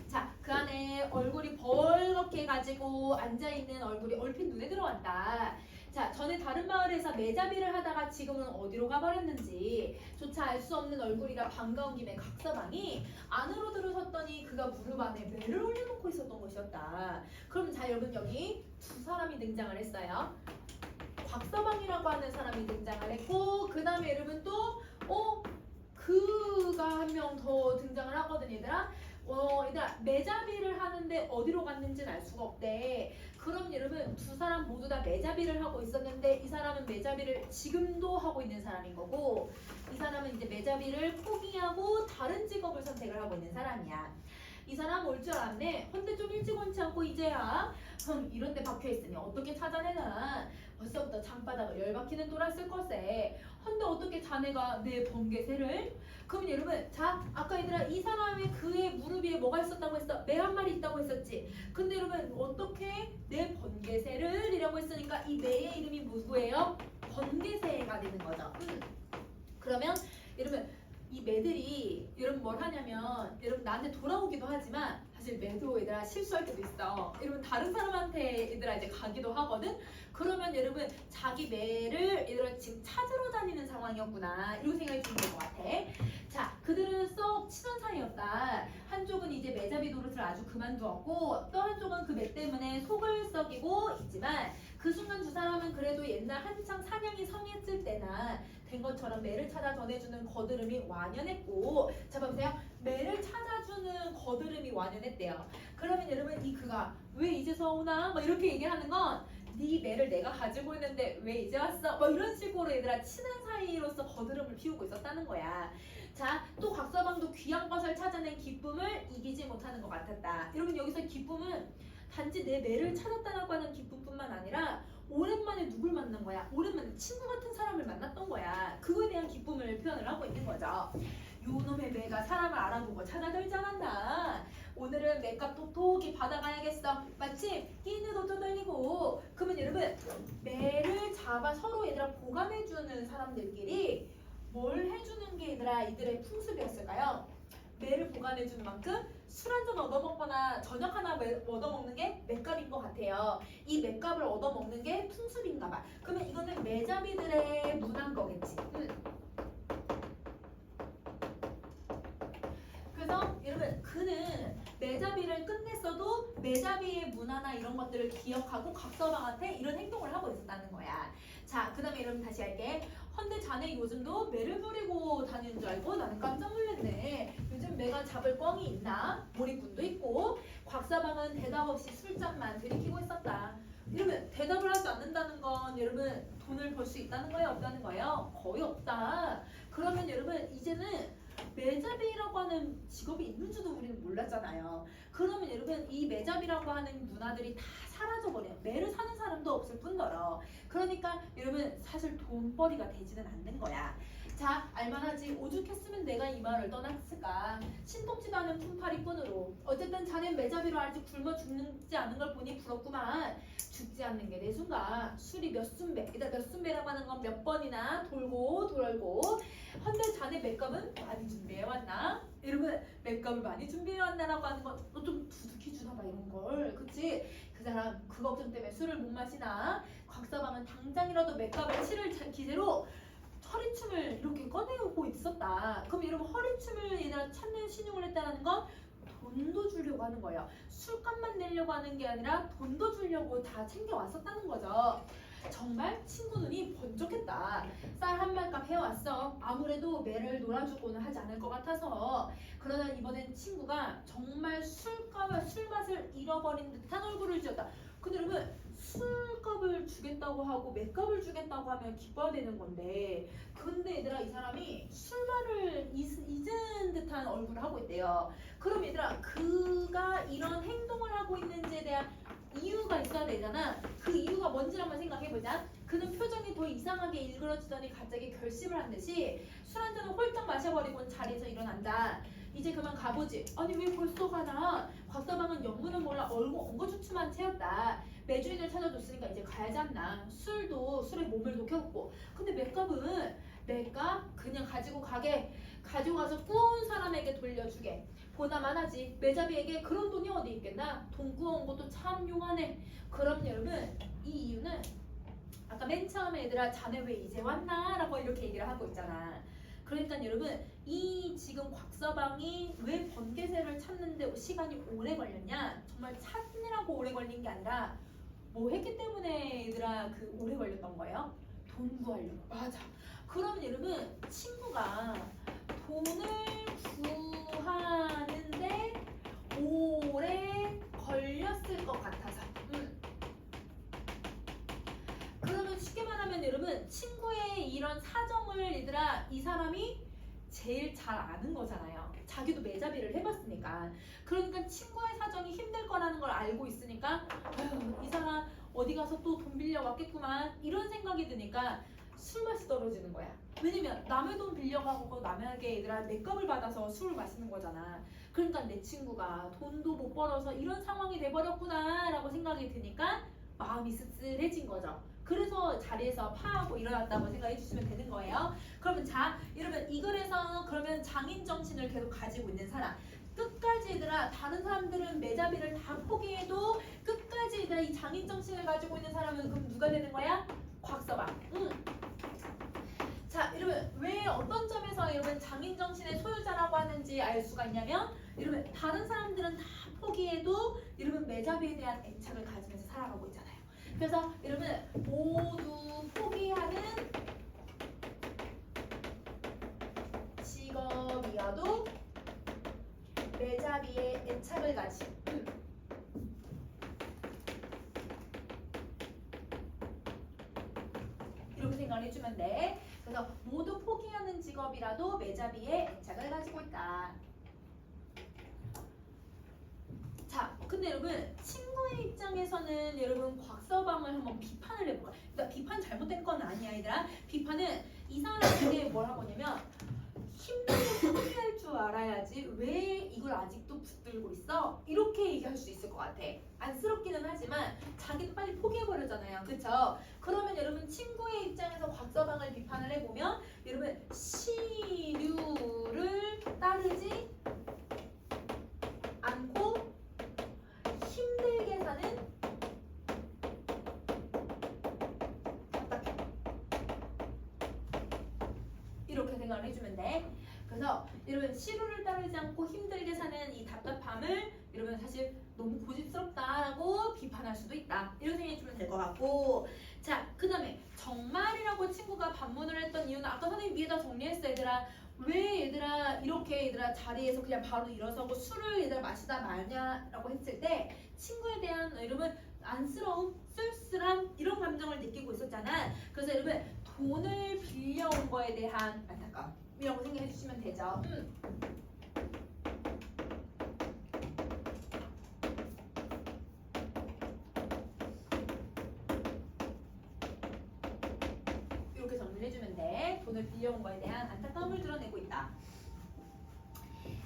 자, 그 안에 얼굴이 벌겋게 가지고 앉아있는 얼굴이 얼핏 눈에 들어왔다. 자, 전에 다른 마을에서 매자비를 하다가 지금은 어디로 가버렸는지 조차 알 수 없는 얼굴이라 반가운 김에 각서방이 안으로 들어섰더니 그가 무릎 안에 매를 올려놓고 있었던 것이었다. 그럼 자, 여러분 여기 두 사람이 등장을 했어요. 곽서방이라고 하는 사람이 등장을 했고 그 다음에 여러분 또 그가 한 명 더 등장을 하거든 얘들아. 얘들아 매자비를 하는데 어디로 갔는지는 알 수가 없대. 그럼 여러분 두 사람 모두 다 매자비를 하고 있었는데 이 사람은 매자비를 지금도 하고 있는 사람인 거고 이 사람은 이제 매자비를 포기하고 다른 직업을 선택을 하고 있는 사람이야. 이 사람 올 줄 알았네. 근데 좀 일찍 온지 않고 이제야 이런 데 박혀있으니 어떻게 찾아내나. 벌써부터 장바닥을 열받기는 돌았을 것에 헌데 어떻게 자네가 내 번개새를. 그럼 여러분 자 아까 얘들아 이 사람의 그의 무릎 위에 뭐가 있었다고 했어? 매 한 마리 있다고 했었지. 근데 여러분 어떻게 내 번개새를 이라고 했으니까 이 매의 이름이 누구예요? 번개새가 되는 거죠. 그러면 여러분 이 매들이 여러분 뭘 하냐면 여러분 나한테 돌아오기도 하지만 사실 매도 얘들아 실수할 때도 있어. 여러분 다른 사람한테 얘들아 이제 가기도 하거든. 그러면 여러분 자기 매를 얘들아 지금 찾으러 다니는 상황이었구나 이런 생각이 드는 것 같아. 자 그들은 썩 친한 사이였다. 한쪽은 이제 매자비 노릇을 아주 그만두었고 또 한쪽은 그 매 때문에 속을 썩이고 있지만 그 순간 두 사람은 그래도 옛날 한창 사냥이 성했을 때나 된 것처럼 매를 찾아 전해주는 거드름이 완연했고 자 보세요. 매를 찾아주는 거드름이 완연했대요. 그러면 여러분 이 그가 왜 이제서 오나 뭐 이렇게 얘기하는 건 네 매를 내가 가지고 있는데 왜 이제 왔어? 뭐 이런 식으로 얘들아 친한 사이로서 거드름을 피우고 있었다는 거야. 자, 또 곽서방도 귀한 것을 찾아낸 기쁨을 이기지 못하는 것 같았다. 여러분 여기서 기쁨은 단지 내 매를 찾았다라고 하는 기쁨뿐만 아니라 오랜만에 누굴 만난 거야? 오랜만에 친구 같은 사람을 만났던 거야. 그거에 대한 기쁨을 표현을 하고 있는 거죠. 요놈의 매가 사람을 알아보고 찾아들지 않았나? 오늘은 매값 톡톡히 받아가야겠어. 마침 끼니도 떠돌리고. 그러면 여러분 매를 잡아 서로 얘들아 보관해주는 사람들끼리 뭘 해주는 게 얘들아 이들의 풍습이었을까요? 매를 보관해주는 만큼 술 한 잔 얻어먹거나 저녁 하나 얻어먹는 게 매값인 것 같아요. 이 매값을 얻어먹는 게 풍습인가 봐. 그러면 이거는 매자비들의 문화인 거겠지. 그래서 여러분 그는 매자비를 끝냈어도 매자비의 문화나 이런 것들을 기억하고 각서방한테 이런 행동을 하고 있었다는 거야. 자, 그 다음에 여러분 다시 할게. 헌데 자네 요즘도 매를 부리고 다니는 줄 알고 나는 깜짝 놀랐네. 요즘 매가 잡을 뻥이 있나? 몰입꾼도 있고. 곽서방은 대답 없이 술잔만 들이키고 있었다. 이러면 대답을 하지 않는다는 건 여러분 돈을 벌 수 있다는 거예요? 없다는 거예요? 거의 없다. 그러면 여러분 이제는 매잡이라고 하는 직업이 있는 줄도 우리는 몰랐잖아요. 그러면 여러분 이 매잡이라고 하는 문화들이 다 사라져버려요. 매를 사는 사람도 없을 뿐더러. 그러니까 여러분 사실 돈벌이가 되지는 않는 거야. 자, 알만하지. 오죽했으면 내가 이 마을을 떠났을까. 신통치도 않은 품팔이꾼으로. 어쨌든 자넨 매잡이로 아직 굶어 죽지 않은 걸 보니 부럽구만. 죽지 않는 게 내 순간. 술이 몇 순배. 일단 몇 순배라고 하는 건 몇 번이나 돌고 돌고. 헌데 자네 맥값은 많이 준비해왔나? 여러분 맥값을 많이 준비해왔나라고 하는 건 너 좀 두둑히 주나봐 이런 걸. 그치? 그 사람 그 걱정 때문에 술을 못 마시나? 곽서방은 당장이라도 맥값을 치를 기세로 허리춤을 이렇게 꺼내오고 있었다. 그럼 여러분 허리춤을 얘들아 찾는 신용을 했다는 건 돈도 주려고 하는 거예요. 술값만 내려고 하는 게 아니라 돈도 주려고 다 챙겨왔었다는 거죠. 정말 친구 눈이 번쩍했다. 쌀 한 말값 해왔어. 아무래도 매를 놀아주고는 하지 않을 것 같아서. 그러나 이번엔 친구가 정말 술맛을 잃어버린 듯한 얼굴을 지었다. 근데 여러분 술값을 주겠다고 하고 매값을 주겠다고 하면 기뻐야 되는 건데 근데 얘들아 이 사람이 술맛을 잊은 듯한 얼굴을 하고 있대요. 그럼 얘들아 그가 이런 행동을 하고 있는지에 대한 이유가 있어야 되잖아. 그 이유가 뭔지 한번 생각해보자. 그는 표정이 더 이상하게 일그러지더니 갑자기 결심을 한 듯이 술 한 잔을 홀딱 마셔버리고 자리에서 일어난다. 이제 그만 가보지. 아니 왜 벌써 가나? 곽서방은 영문을 몰라 얼굴 엉거주춤한 채였다. 매주인을 찾아줬으니까 이제 가야지 않나. 술도 술에 몸을 녹여먹고. 근데 맷값은 맷값 그냥 가지고 가서 구운 사람에게 돌려주게. 보나만 하지. 매잡이에게 그런 돈이 어디 있겠나? 돈 구워온 것도 참 용하네. 그럼 여러분 이 이유는 아까 맨 처음에 얘들아 자네 왜 이제 왔나? 라고 이렇게 얘기를 하고 있잖아. 그러니까 여러분 이 지금 곽서방이 왜 번개새를 찾는데 시간이 오래 걸렸냐? 정말 찾느라고 오래 걸린 게 아니라 뭐 했기 때문에 얘들아 그 오래 걸렸던 거예요? 돈 구하려고. 맞아. 그럼 여러분 친구가 돈을 구하는데 오래 걸렸을 것 같아서. 그러면 쉽게 말하면 여러분 친구의 이런 사정을 얘들아 이 사람이 제일 잘 아는 거잖아요. 자기도 매잡이를 해봤으니까. 그러니까 친구의 사정이 힘들 거라는 걸 알고 있으니까 아휴, 이 사람 어디 가서 또 돈 빌려 왔겠구만 이런 생각이 드니까 술맛이 떨어지는 거야. 왜냐면 남의 돈 빌려가고 남에게 얘들아 내 값을 받아서 술을 마시는 거잖아. 그러니까 내 친구가 돈도 못 벌어서 이런 상황이 돼버렸구나 라고 생각이 드니까 마음이 씁쓸해진 거죠. 그래서 자리에서 파하고 일어났다고 생각해 주시면 되는 거예요. 그러면 자, 여러분 이 글에서 그러면 장인 정신을 계속 가지고 있는 사람 끝까지 얘들아 다른 사람들은 매잡이를 다 포기해도 끝까지 얘들아 이 장인 정신을 가지고 있는 사람은 그럼 누가 되는 거야? 곽서방. 자, 여러분 왜 어떤 점에서 여러분 장인 정신의 소유자라고 하는지 알 수가 있냐면 여러분 다른 사람들은 다 포기해도 여러분 매잡이에 대한 애착을 가지면서 살아가고 있잖아요. 그래서 여러분 모두 포기하는 직업이어도 매잡이에 애착을 가진 이렇게 생각을 해주면 돼. 그래서 모두 포기하는 직업이라도 매잡이에 애착을 가지고 있다. 자, 근데 여러분 친구의 입장에서는 여러분 곽서방을 한번 비판을 해볼까? 그러니까 비판 잘못된 건 아니야 얘들아. 비판은 이 사람에게 뭐라고 하냐면 힘들게 포기할 줄 알아야지 왜 이걸 아직도 붙들고 있어? 이렇게 얘기할 수 있을 것 같아. 안쓰럽기는 하지만 자기도 빨리 포기해버렸잖아요. 그쵸? 그러면 여러분 친구의 입장에서 곽서방을 비판을 해보면 여러분 시류를 따르지 않고 힘들게 사는 답답해. 이렇게 생각을 해주면 돼. 그래서 여러분 시류를 따르지 않고 힘들게 사는 이 답답함을 여러분 사실 너무 고집스럽다라고 비판할 수도 있다. 이렇게 생각해주면 될 것 같고 자, 그 다음에 정말이라고 친구가 반문을 했던 이유는 아까 선생님 위에다 정리했어 얘들아. 왜 얘들아 이렇게 얘들아 자리에서 그냥 바로 일어서고 술을 얘들아 마시다 마냐라고 했을 때 친구에 대한 여러분 안쓰러움, 쓸쓸함 이런 감정을 느끼고 있었잖아. 그래서 여러분 돈을 빌려온 거에 대한 안타까움이라고 생각해 주시면 되죠. 이렇게 정리를 해주면 돼. 돈을 빌려온 거에 대한 안타까움을 드러내고 있다.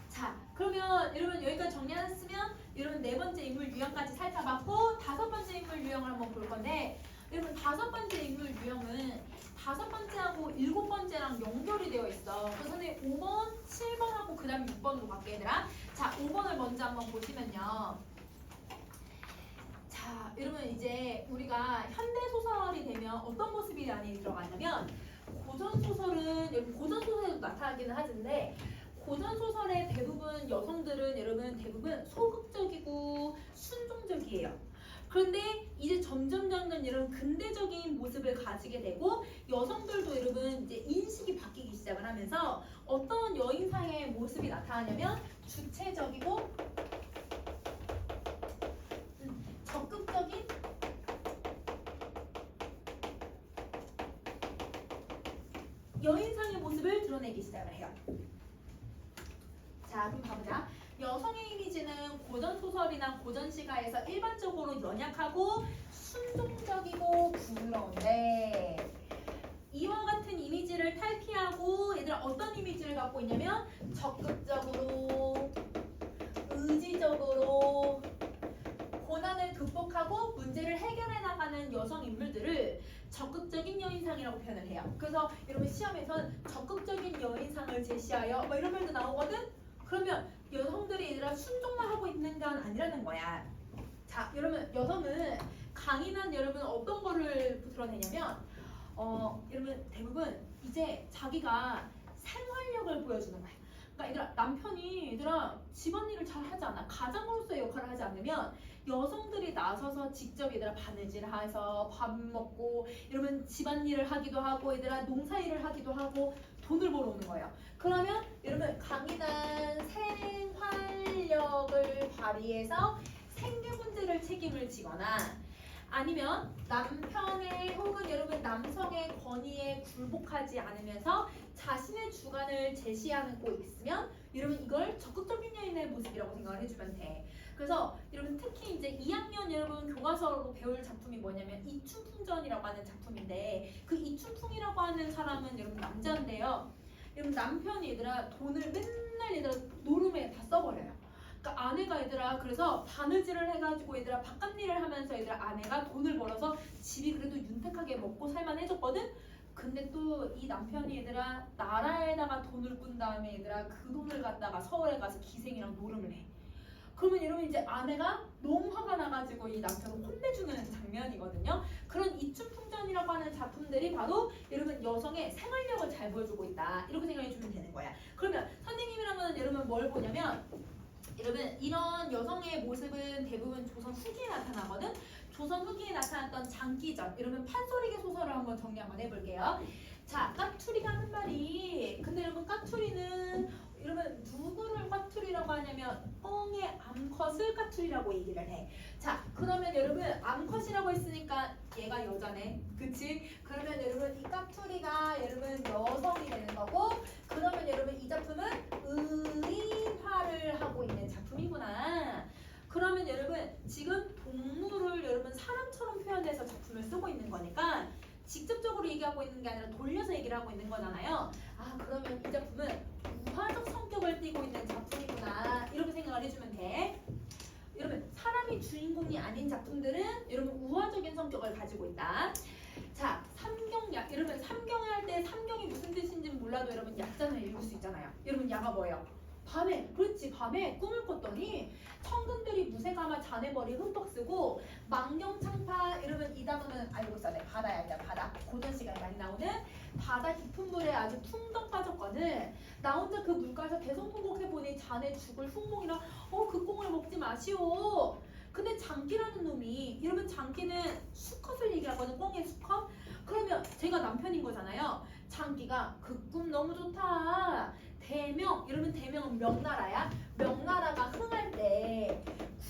자, 그러면 여러분 여기까지 정리했으면 여러분 네 번째 인물 유형까지 살펴봤고 다섯 번째 인물 유형을 한번 볼 건데 여러분 다섯 번째 인물 유형은 다섯 번째하고 일곱 번째랑 연결이 되어 있어. 그래서 선생님 5번, 7번하고 그 다음 6번으로 갈게 얘들아. 자, 5번을 먼저 한번 보시면요. 자, 여러분 이제 우리가 현대소설이 되면 어떤 모습이 안에 들어가냐면 고전소설은 여러분 고전소설에도 나타나기는 하는데 고전소설의 대부분 여성들은 여러분 대부분 소극적이고 순종적이에요. 그런데 이제 점점 이런 근대적인 모습을 가지게 되고 여성들도 여러분 이제 인식이 바뀌기 시작을 하면서 어떤 여인상의 모습이 나타나냐면 주체적이고 적극적인 여인상의 모습을 드러내기 시작을 해요. 자, 그럼 가보자. 여성의 이미지는 고전소설이나 고전시가에서 일반적으로 연약하고 순종적이고 부드러운데 이와 같은 이미지를 탈피하고 얘들아 어떤 이미지를 갖고 있냐면 적극적으로 의지적으로 고난을 극복하고 문제를 해결해 나가는 여성 인물들을 적극적인 여인상이라고 표현을 해요. 그래서 여러분 시험에선 적극적인 여인상을 제시하여 뭐 이런 말도 나오거든. 그러면 여성들이 얘들아 순종만 하고 있는 건 아니라는 거야. 자, 여러분 여성은 강인한 여러분 어떤 거를 드러내냐면 여러분 대부분 이제 자기가 생활력을 보여주는 거야. 그러니까 얘들아 남편이 얘들아 집안일을 잘 하지 않아. 가장으로서의 역할을 하지 않으면 여성들이 나서서 직접 얘들아 바느질해서 밥 먹고 이러면 집안일을 하기도 하고 얘들아 농사일을 하기도 하고 돈을 벌어오는 거예요. 그러면 여러분 강인한 생활력을 발휘해서 생계 문제를 책임을 지거나 아니면 남편의 혹은 여러분 남성의 권위에 굴복하지 않으면서 자신의 주관을 제시하고 있으면 여러분 이걸 적극적인 여인의 모습이라고 생각을 해주면 돼. 그래서 여러분 특히 이제 2학년 여러분 교과서로 배울 작품이 뭐냐면 이춘풍전이라고 하는 작품인데 그 이춘풍이라고 하는 사람은 여러분 남자인데요. 여러분 남편이 얘들아 돈을 맨날 얘들아 노름에 다 써버려요. 그러니까 아내가 얘들아 그래서 바느질을 해가지고 얘들아 바깥일을 하면서 얘들아 아내가 돈을 벌어서 집이 그래도 윤택하게 먹고 살만해졌거든. 근데 또 이 남편이 얘들아 나라에다가 돈을 꾼 다음에 얘들아 그 돈을 갖다가 서울에 가서 기생이랑 노름을 해. 그러면 여러분 이제 아내가 너무 화가 나가지고 이 남편을 혼내주는 장면이거든요. 그런 이춘풍전이라고 하는 작품들이 바로 여러분 여성의 생활력을 잘 보여주고 있다. 이렇게 생각해주면 되는 거야. 그러면 선생님이랑은 여러분 뭘 보냐면 여러분 이런 여성의 모습은 대부분 조선 후기에 나타나거든. 조선 후기에 나타났던 장기전 이러면 판소리개 소설을 한번 정리 한번 해볼게요. 자, 까투리가 하는 말이 근데 여러분 까투리는 이러면 누구를 까투리라고 하냐면 뻥의 암컷을 까투리라고 얘기를 해. 자, 그러면 여러분 암컷이라고 했으니까 얘가 여자네, 그치? 그러면 여러분 이 까투리가 여러분 여성이 되는 거고 그러면 여러분 이 작품은 의인화를 하고 있는 작품이구나. 그러면 여러분 지금 동물을 여러분 사람처럼 표현해서 작품을 쓰고 있는 거니까 직접적으로 얘기하고 있는 게 아니라 돌려서 얘기를 하고 있는 거잖아요. 아 그러면 이 작품은 우화적 성격을 띠고 있는 작품이구나 이렇게 생각을 해주면 돼. 여러분 사람이 주인공이 아닌 작품들은 여러분 우화적인 성격을 가지고 있다. 자 삼경약 여러분 삼경을 할 때 삼경이 무슨 뜻인지 몰라도 여러분 약자는 읽을 수 있잖아요. 여러분 야가 뭐예요? 밤에 그렇지 밤에 꿈을 꿨더니 천근들이 무쇠가마 자네머리 흠뻑 쓰고 만경창파 여러분 이 단어는 알고 있었네. 바다야 일단 바다 고전 시간에 많이 나오는 바다 깊은 물에 아주 퉁덩 빠졌거든. 나 혼자 그 물가에서 대성통곡해보니 자네 죽을 흉몽이라 그 꽁을 먹지 마시오. 근데 장기라는 놈이 이러면 장기는 수컷을 얘기하거든. 꽁의 수컷. 그러면 제가 남편인 거잖아요. 장기가 그 꿈 너무 좋다. 대명 이러면 대명은 명나라야. 명나라가 흥할 때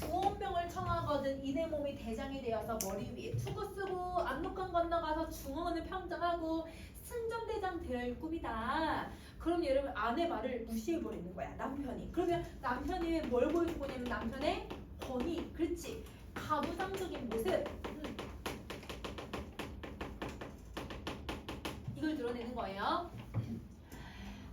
구원병을 청하거든. 이내 몸이 대장이 되어서 머리 위에 투구 쓰고 압록강 건너가서 중원을 평정하고 승전대장 될 꿈이다. 그럼 여러분 아내 말을 무시해버리는 거야 남편이. 그러면 남편이 뭘 보여주고 있냐면 남편의 권위, 그렇지 가부장적인 모습 이걸 드러내는 거예요.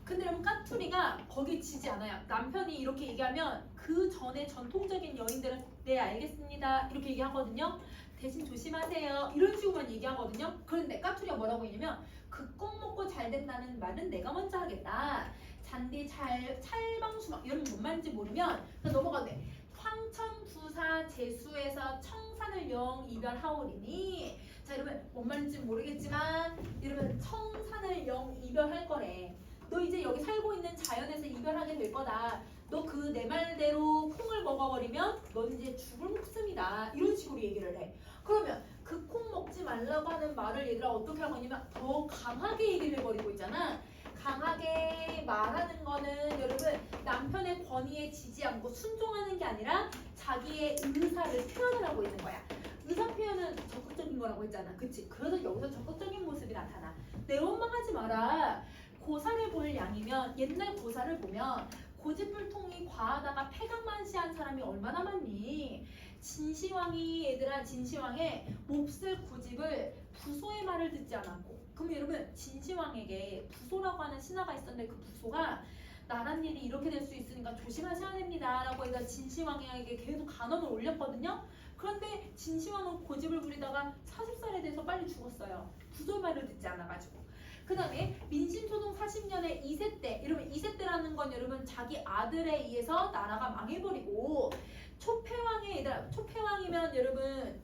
근데 여러분 까투리가 거기 지지 않아요. 남편이 이렇게 얘기하면 그 전에 전통적인 여인들은 네 알겠습니다 이렇게 얘기하거든요. 대신 조심하세요 이런 식으로만 얘기하거든요. 그런데 까투리가 뭐라고 했냐면 그 꼭 먹고 잘 된다는 말은 내가 먼저 하겠다. 잔디 찰방수막 여러분 뭔 말인지 모르면 그냥 넘어가도 돼. 황천부사 제수에서 청산을 영 이별하오리니. 자 여러분 뭔 말인지 모르겠지만 여러분 청산을 영 이별할 거래. 너 이제 여기 살고 있는 자연에서 이별하게 될 거다. 너 그 내 말대로 콩을 먹어버리면 넌 이제 죽을 목숨이다. 이런 식으로 얘기를 해. 그러면 그 콩 먹지 말라고 하는 말을 얘들아 어떻게 하고 있냐면 더 강하게 얘기를 해버리고 있잖아. 강하게 말하는 거는 여러분 남편의 권위에 지지 않고 순종하는 게 아니라 자기의 의사를 표현을 하고 있는 거야. 의사 표현은 적극적인 거라고 했잖아. 그치? 그래서 여기서 적극적인 모습이 나타나. 내 원망하지 마라. 고사를 볼 양이면 옛날 고사를 보면 고집불통이 과하다가 패강만시한 사람이 얼마나 많니? 진시황이 얘들아 진시황의 몹쓸 고집을 부소의 말을 듣지 않았고 그럼 여러분 진시황에게 부소라고 하는 신하가 있었는데 그 부소가 나란 일이 이렇게 될 수 있으니까 조심하셔야 됩니다 라고 해서 진시황에게 계속 간언을 올렸거든요. 그런데 진시황은 고집을 부리다가 40살에 돼서 빨리 죽었어요. 부조 말을 듣지 않아가지고. 그 다음에 민심초동 40년에 2세 때, 여러분 2세 때라는 건 여러분 자기 아들에 의해서 나라가 망해버리고 초패왕의 얘들아, 초패왕이면 여러분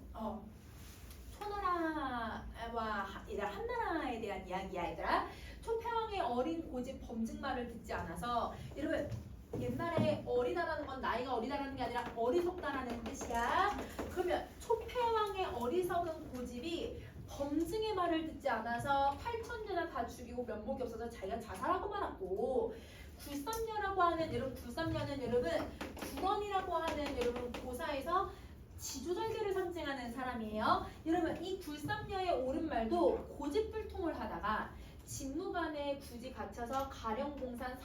초나라와 한나라에 대한 이야기야 얘들아. 초패왕의 어린 고집 범증말을 듣지 않아서 여러분 옛날에 어리다라는 건 나이가 어리다라는 게 아니라 어리석다라는 뜻이야. 그러면 초패왕의 어리석은 고집이 범증의 말을 듣지 않아서 8천제나 다 죽이고 면목이 없어서 자기가 자살하고 말았고, 굴삼녀라고 하는 여러분, 굴삼녀는 여러분 구원이라고 하는 여러분 고사에서 지조절개를 상징하는 사람이에요. 여러분 이 굴삼녀의 옳은 말도 고집불통을 하다가 직무간에 굳이 갇혀서 가령공산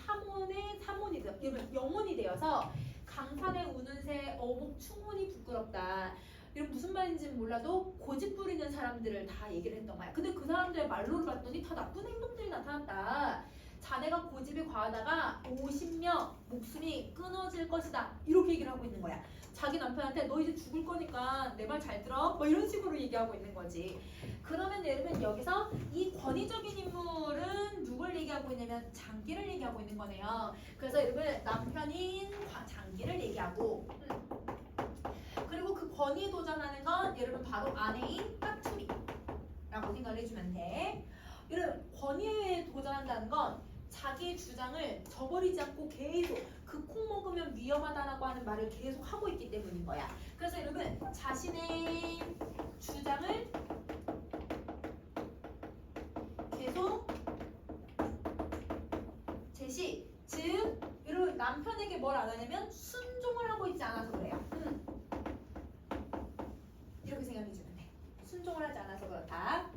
여러분 영혼이 되어서 강산에 우는 새 어복 충혼이 부끄럽다. 이런 무슨 말인지는 몰라도 고집 부리는 사람들을 다 얘기를 했던 거야. 근데 그 사람들의 말로를 봤더니 다 나쁜 행동들이 나타났다. 자네가 고집이 과하다가 50명 목숨이 끊어질 것이다. 이렇게 얘기를 하고 있는 거야. 자기 남편한테 너 이제 죽을 거니까 내 말 잘 들어? 뭐 이런 식으로 얘기하고 있는 거지. 그러면 여러분 여기서 이 권위적인 인물은 누굴 얘기하고 있냐면 장기를 얘기하고 있는 거네요. 그래서 여러분 남편인 장기를 얘기하고 그리고 그 권위에 도전하는 건 여러분 바로 아내인 까투리라고 생각을 해주면 돼. 여러분 권위에 도전한다는 건 자기의 주장을 저버리지 않고 계속 그 콩 먹으면 위험하다라고 하는 말을 계속 하고 있기 때문인 거야. 그래서 여러분 자신의 주장을 계속 제시, 즉 여러분 남편에게 뭘 안 하냐면 순종을 하고 있지 않아서 그래요. 이렇게 생각해 주면 돼. 순종을 하지 않아서 그렇다.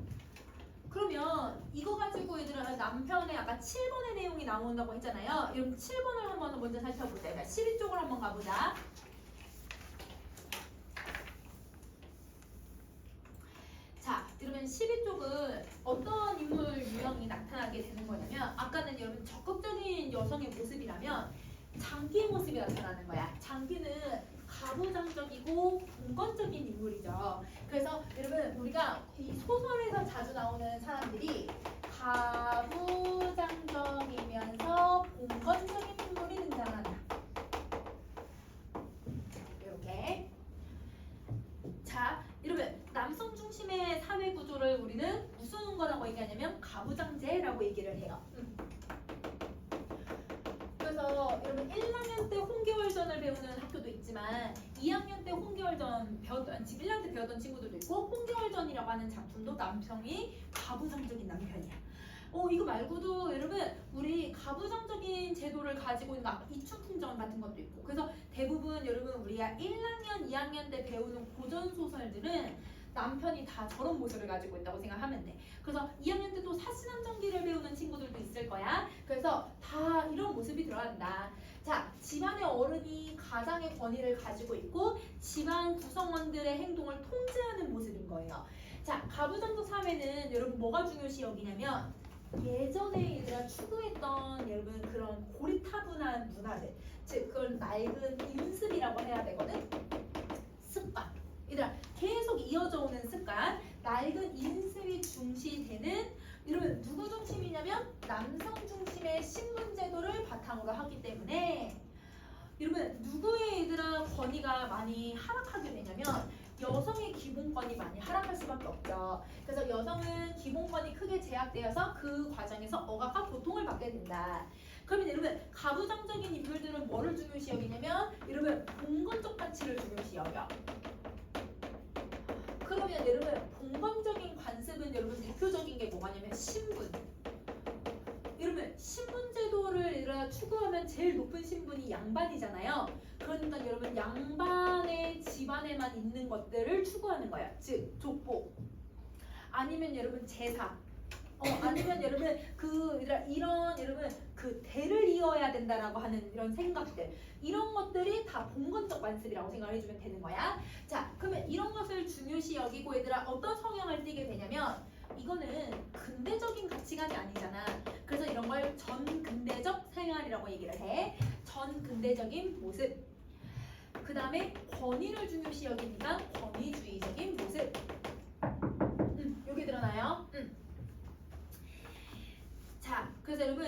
그러면 이거 가지고 얘들아 남편의 아까 7번의 내용이 나온다고 했잖아요. 여러분 7번을 한번 먼저 살펴보자. 12쪽으로 한번 가보자. 자, 그러면 12쪽은 어떤 인물 유형이 나타나게 되는 거냐면 아까는 여러분 적극적인 여성의 모습이라면 장기의 모습이 나타나는 거야. 장기는 가부장적이고 봉건적인 인물이죠. 그래서 여러분 우리가 이 소설에서 자주 나오는 사람들이 가부장적이면서 봉건적인 인물이 등장한다. 이렇게. 자, 여러분 남성 중심의 사회 구조를 우리는 무슨 거라고 얘기하냐면 가부장제라고 얘기를 해요. 그래서 여러분 1학년 때 홍계월전을 배우는 학교도 있지만 2학년 때 홍계월전 배웠던 지금 1학년 때 배웠던 친구들도 있고 홍계월전이라고 하는 작품도 남성이 가부장적인 남편이야. 이거 말고도 여러분 우리 가부장적인 제도를 가지고 있는 이춘풍전 같은 것도 있고 그래서 대부분 여러분 우리가 1학년, 2학년 때 배우는 고전 소설들은 남편이 다 저런 모습을 가지고 있다고 생각하면 돼. 그래서 2학년 때 또 사신함전기를 배우는 친구들도 있을 거야. 그래서 다 이런 모습이 들어간다. 자, 집안의 어른이 가장의 권위를 가지고 있고 집안 구성원들의 행동을 통제하는 모습인 거예요. 자, 가부장적 사회는 여러분 뭐가 중요시 여기냐면 예전에 얘들아 추구했던 여러분 그런 고리타분한 문화들, 즉 그걸 낡은 인습이라고 해야 되거든. 습관. 얘들아 계속 이어져 오는 습관, 낡은 인습이 중시되는 여러분 누구 중심이냐면 남성 중심의 신분 제도를 바탕으로 하기 때문에 여러분 누구의 얘들아 권위가 많이 하락하게 되냐면 여성의 기본권이 많이 하락할 수밖에 없죠. 그래서 여성은 기본권이 크게 제약되어서 그 과정에서 억압과 고통을 받게 된다. 그러면 여러분 가부장적인 인물들은 뭐를 중요시 여기냐면 여러분 봉건적 가치를 중요시 여겨. 그러면 여러분 봉건적인 관습은 여러분 대표적인 게 뭐냐면 신분. 여러분 신분 제도를 추구하면 제일 높은 신분이 양반이잖아요. 그러니까 여러분 양반의 집안에만 있는 것들을 추구하는 거예요. 즉 족보 아니면 여러분 제사 아니면 여러분 이런 여러분 그 대를 이어야 된다라고 하는 이런 생각들 이런 것들이 다 봉건적 관습이라고 생각을 해주면 되는 거야. 자, 그러면 이런 것을 중요시 여기고 얘들아 어떤 성향을 띠게 되냐면 이거는 근대적인 가치관이 아니잖아. 그래서 이런 걸 전근대적 생활이라고 얘기를 해. 전근대적인 모습. 그 다음에 권위를 중요시 여기니까 권위주의적인 모습. 여기 드러나요? 자, 그래서 여러분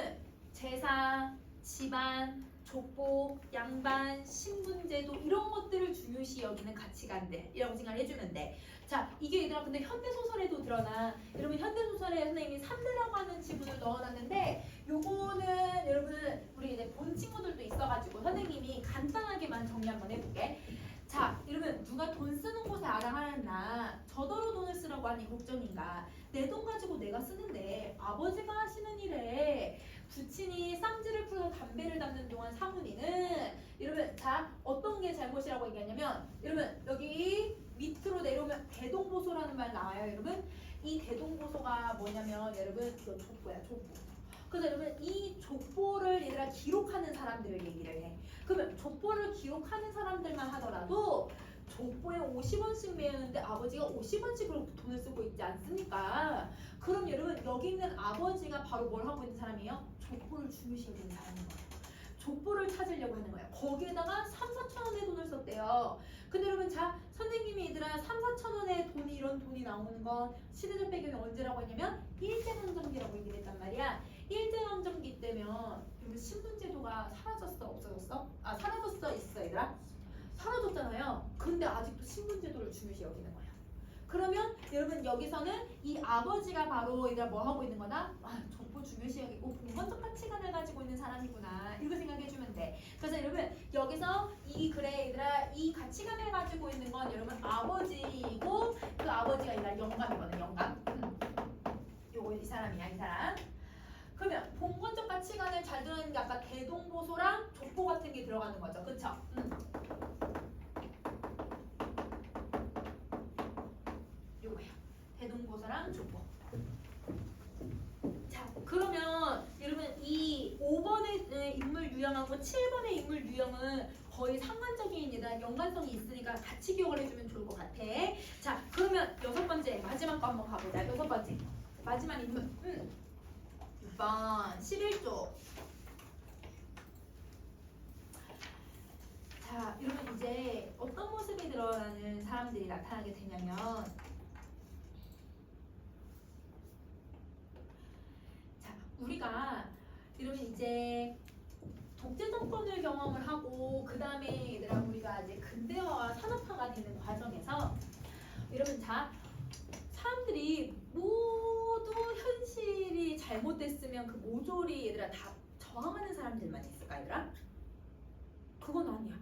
제사, 집안, 족보, 양반, 신분제도 이런 것들을 중요시 여기는 가치관들이라고 생각을 해주면 돼. 자, 이게 얘들아 근데 현대소설에도 드러나. 여러분 현대소설에 선생님이 3대라고 하는 지문을 넣어놨는데 요거는 여러분 우리 이제 본 친구들도 있어가지고 선생님이 간단하게만 정리 한번 해볼게. 자, 여러분 누가 돈 쓰는 곳에 아랑하나 저더러 돈을 쓰라고 하니 걱정인가. 내 돈 가지고 내가 쓰는데 아버지가 하시는 일에 부친이 쌈지를 풀어 담배를 담는 동안 사문이는 여러분 자 어떤 게 잘못이라고 얘기하냐면 여러분 여기 밑으로 내려오면 대동보소라는 말 나와요. 여러분 이 대동보소가 뭐냐면 여러분 이거 족보야 족보. 그래서 여러분 이 족보를 얘들아 기록하는 사람들을 얘기를 해. 그러면 족보를 기록하는 사람들만 하더라도 족보에 50원씩 매였는데 아버지가 50원씩으로 돈을 쓰고 있지 않습니까? 그럼 여러분 여기 있는 아버지가 바로 뭘 하고 있는 사람이에요? 족보를 중요시 여기는 사람인 거예요. 족보를 찾으려고 하는 거예요. 거기에다가 3, 4천 원의 돈을 썼대요. 근데 여러분 자 선생님이 얘들아 3, 4천 원의 돈이 이런 돈이 나오는 건 시대적 배경이 언제라고 했냐면 일제강점기라고 얘기를 했단 말이야. 일제강점기 때면 여러분 신분제도가 사라졌어 없어졌어? 아 사라졌어 있어 얘들아? 사라졌잖아요. 근데 아직도 신분제도를 중요시 여기는 거예요. 그러면 여러분 여기서는 이 아버지가 바로 얘들아 뭐 하고 있는 거다? 아, 족보 중요시 여기고 공헌적 가치관을 가지고 있는 사람이구나 이렇게 생각해주면 돼. 그래서 여러분 여기서 이 글에 얘들아 이 가치관을 가지고 있는 건 여러분 아버지이고 그 아버지가 얘들아 영감이거든 영감. 요거 이 사람이야 이 사람. 그러면 봉건적 가치관을 잘 들어가는 게 아까 대동보소랑 족보 같은 게 들어가는 거죠. 그쵸? 요거예요. 대동보소랑 족보. 자, 그러면 여러분 이 5번의 인물 유형하고 7번의 인물 유형은 거의 상관적인 얘들아 연관성이 있으니까 같이 기억을 해주면 좋을 것 같아. 자, 그러면 6번째 마지막 거 한번 가보자. 6번째 마지막 인물. 6번 11조. 자, 여러분 이제 어떤 모습이 드러나는 사람들이 나타나게 되냐면 자, 우리가 여러분 이제 독재 정권을 경험을 하고 그 다음에 얘들아 우리가 이제 근대화와 산업화가 되는 과정에서 여러분 자 사람들이 모두 현실이 잘못됐으면 그 모조리 얘들아 다 저항하는 사람들만 있을까 얘들아? 그건 아니야.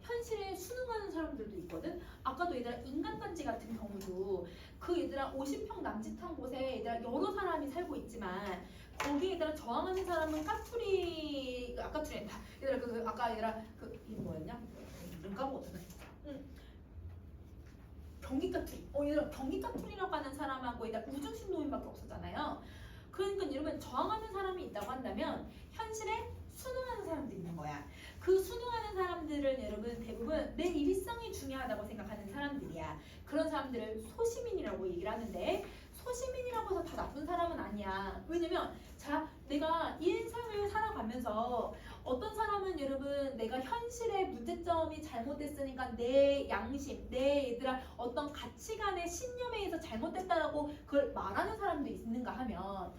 현실에 순응하는 사람들도 있거든. 아까도 얘들아 인간단지 같은 경우도 그 얘들아 50평 남짓한 곳에 얘들아 여러 사람이 살고 있지만 거기 얘들아 저항하는 사람은 까투리 까투리다. 얘들아 그 아까 얘들아 그 이름 뭐였냐? 이름 까먹었잖아. 경기까투리. 얘들아 경기까투리라고 하는 사람하고 얘들아 우중심 노인밖에 없었잖아요. 그러니까 여러분 저항하는 사람이 있다고 한다면 현실에 순응하는 사람도 있는 거야. 그 순응하는 사람들은 여러분 대부분 내 일상이 중요하다고 생각하는 사람들이야. 그런 사람들을 소시민이라고 얘기를 하는데 소시민이라고 해서 다 나쁜 사람은 아니야. 왜냐면 자 내가 인생을 살아가면서 어떤 사람은 여러분 내가 현실의 문제점이 잘못됐으니까 내 양심, 내 얘들아 어떤 가치관의 신념에 의해서 잘못됐다라고 그걸 말하는 사람도 있는가 하면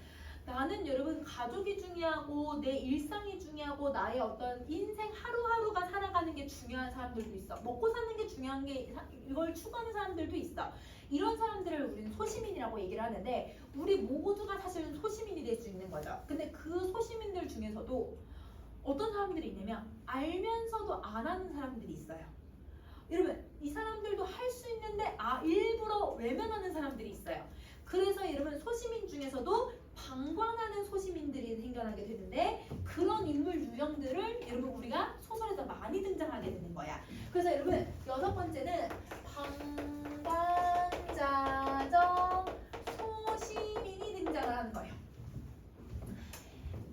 나는 여러분 가족이 중요하고 내 일상이 중요하고 나의 어떤 인생 하루하루가 살아가는 게 중요한 사람들도 있어. 먹고 사는 게 중요한 게 이걸 추구하는 사람들도 있어. 이런 사람들을 우리는 소시민이라고 얘기를 하는데 우리 모두가 사실은 소시민이 될 수 있는 거죠. 근데 그 소시민들 중에서도 어떤 사람들이 있냐면 알면서도 안 하는 사람들이 있어요. 여러분 이 사람들도 할 수 있는데 일부러 외면하는 사람들이 있어요. 그래서 여러분 소시민 중에서도 방관하는 소시민들이 생겨나게 되는데 그런 인물 유형들을 여러분 우리가 소설에서 많이 등장하게 되는 거야. 그래서 여러분 6번째는 방관자적 소시민이 등장을 하는 거예요.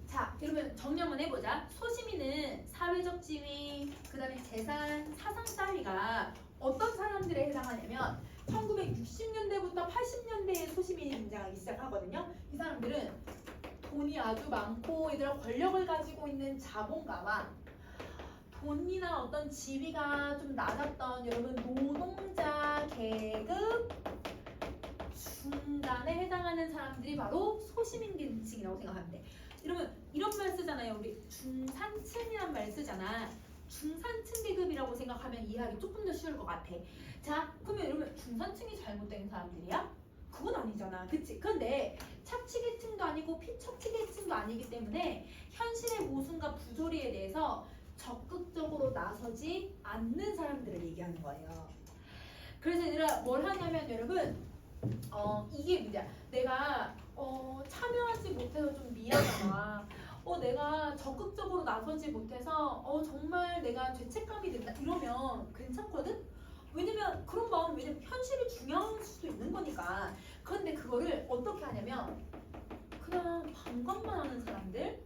자, 여러분 정리 한번 해보자. 소시민은 사회적 지위, 그 다음에 재산, 사상 따위가 어떤 사람들에 해당하냐면 1960년대부터 80년대에 소시민이 등장하기 시작하거든요. 이 사람들은 돈이 아주 많고 얘들아 권력을 가지고 있는 자본가와 돈이나 어떤 지위가 좀 낮았던 여러분 노동자 계급 중간에 해당하는 사람들이 바로 소시민계층이라고 생각하면 돼. 여러분 이런 말 쓰잖아요. 우리 중산층이란 말 쓰잖아. 중산층 계급이라고 생각하면 이해하기 조금 더 쉬울 것 같아. 자, 그러면 여러분 중산층이 잘못된 사람들이야? 그건 아니잖아. 그치? 근데 착취계층도 아니고 피착취계층도 아니기 때문에 현실의 모순과 부조리에 대해서 적극적으로 나서지 않는 사람들을 얘기하는 거예요. 그래서 얘들아 뭘 하냐면 여러분 이게 문제야. 내가 참여하지 못해서 좀 미안하다. 내가 적극적으로 나서지 못해서 정말 내가 죄책감이 든다. 이러면 괜찮거든? 왜냐면 그런 마음 왜냐면 현실이 중요할 수도 있는 거니까. 그런데 그거를 어떻게 하냐면 그냥 방관만 하는 사람들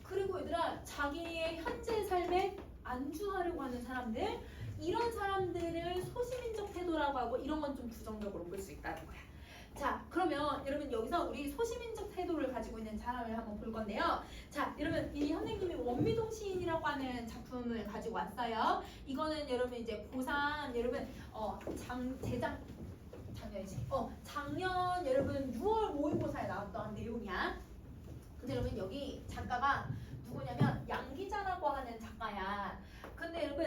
그리고 얘들아 자기의 현재 삶에 안주하려고 하는 사람들 이런 사람들을 소시민적 태도라고 하고 이런 건 좀 부정적으로 볼 수 있다는 거야. 자 그러면 여러분 여기서 우리 소시민적 태도를 가지고 있는 사람을 한번 볼 건데요. 자 여러분 이 선생님이 원미동 시인이라고 하는 작품을 가지고 왔어요. 이거는 여러분 이제 고3 여러분 작년 여러분 6월 모의고사에 나왔던 내용이야. 근데 여러분 여기 작가가 누구냐면 양기자라고 하는 작가야. 근데 여러분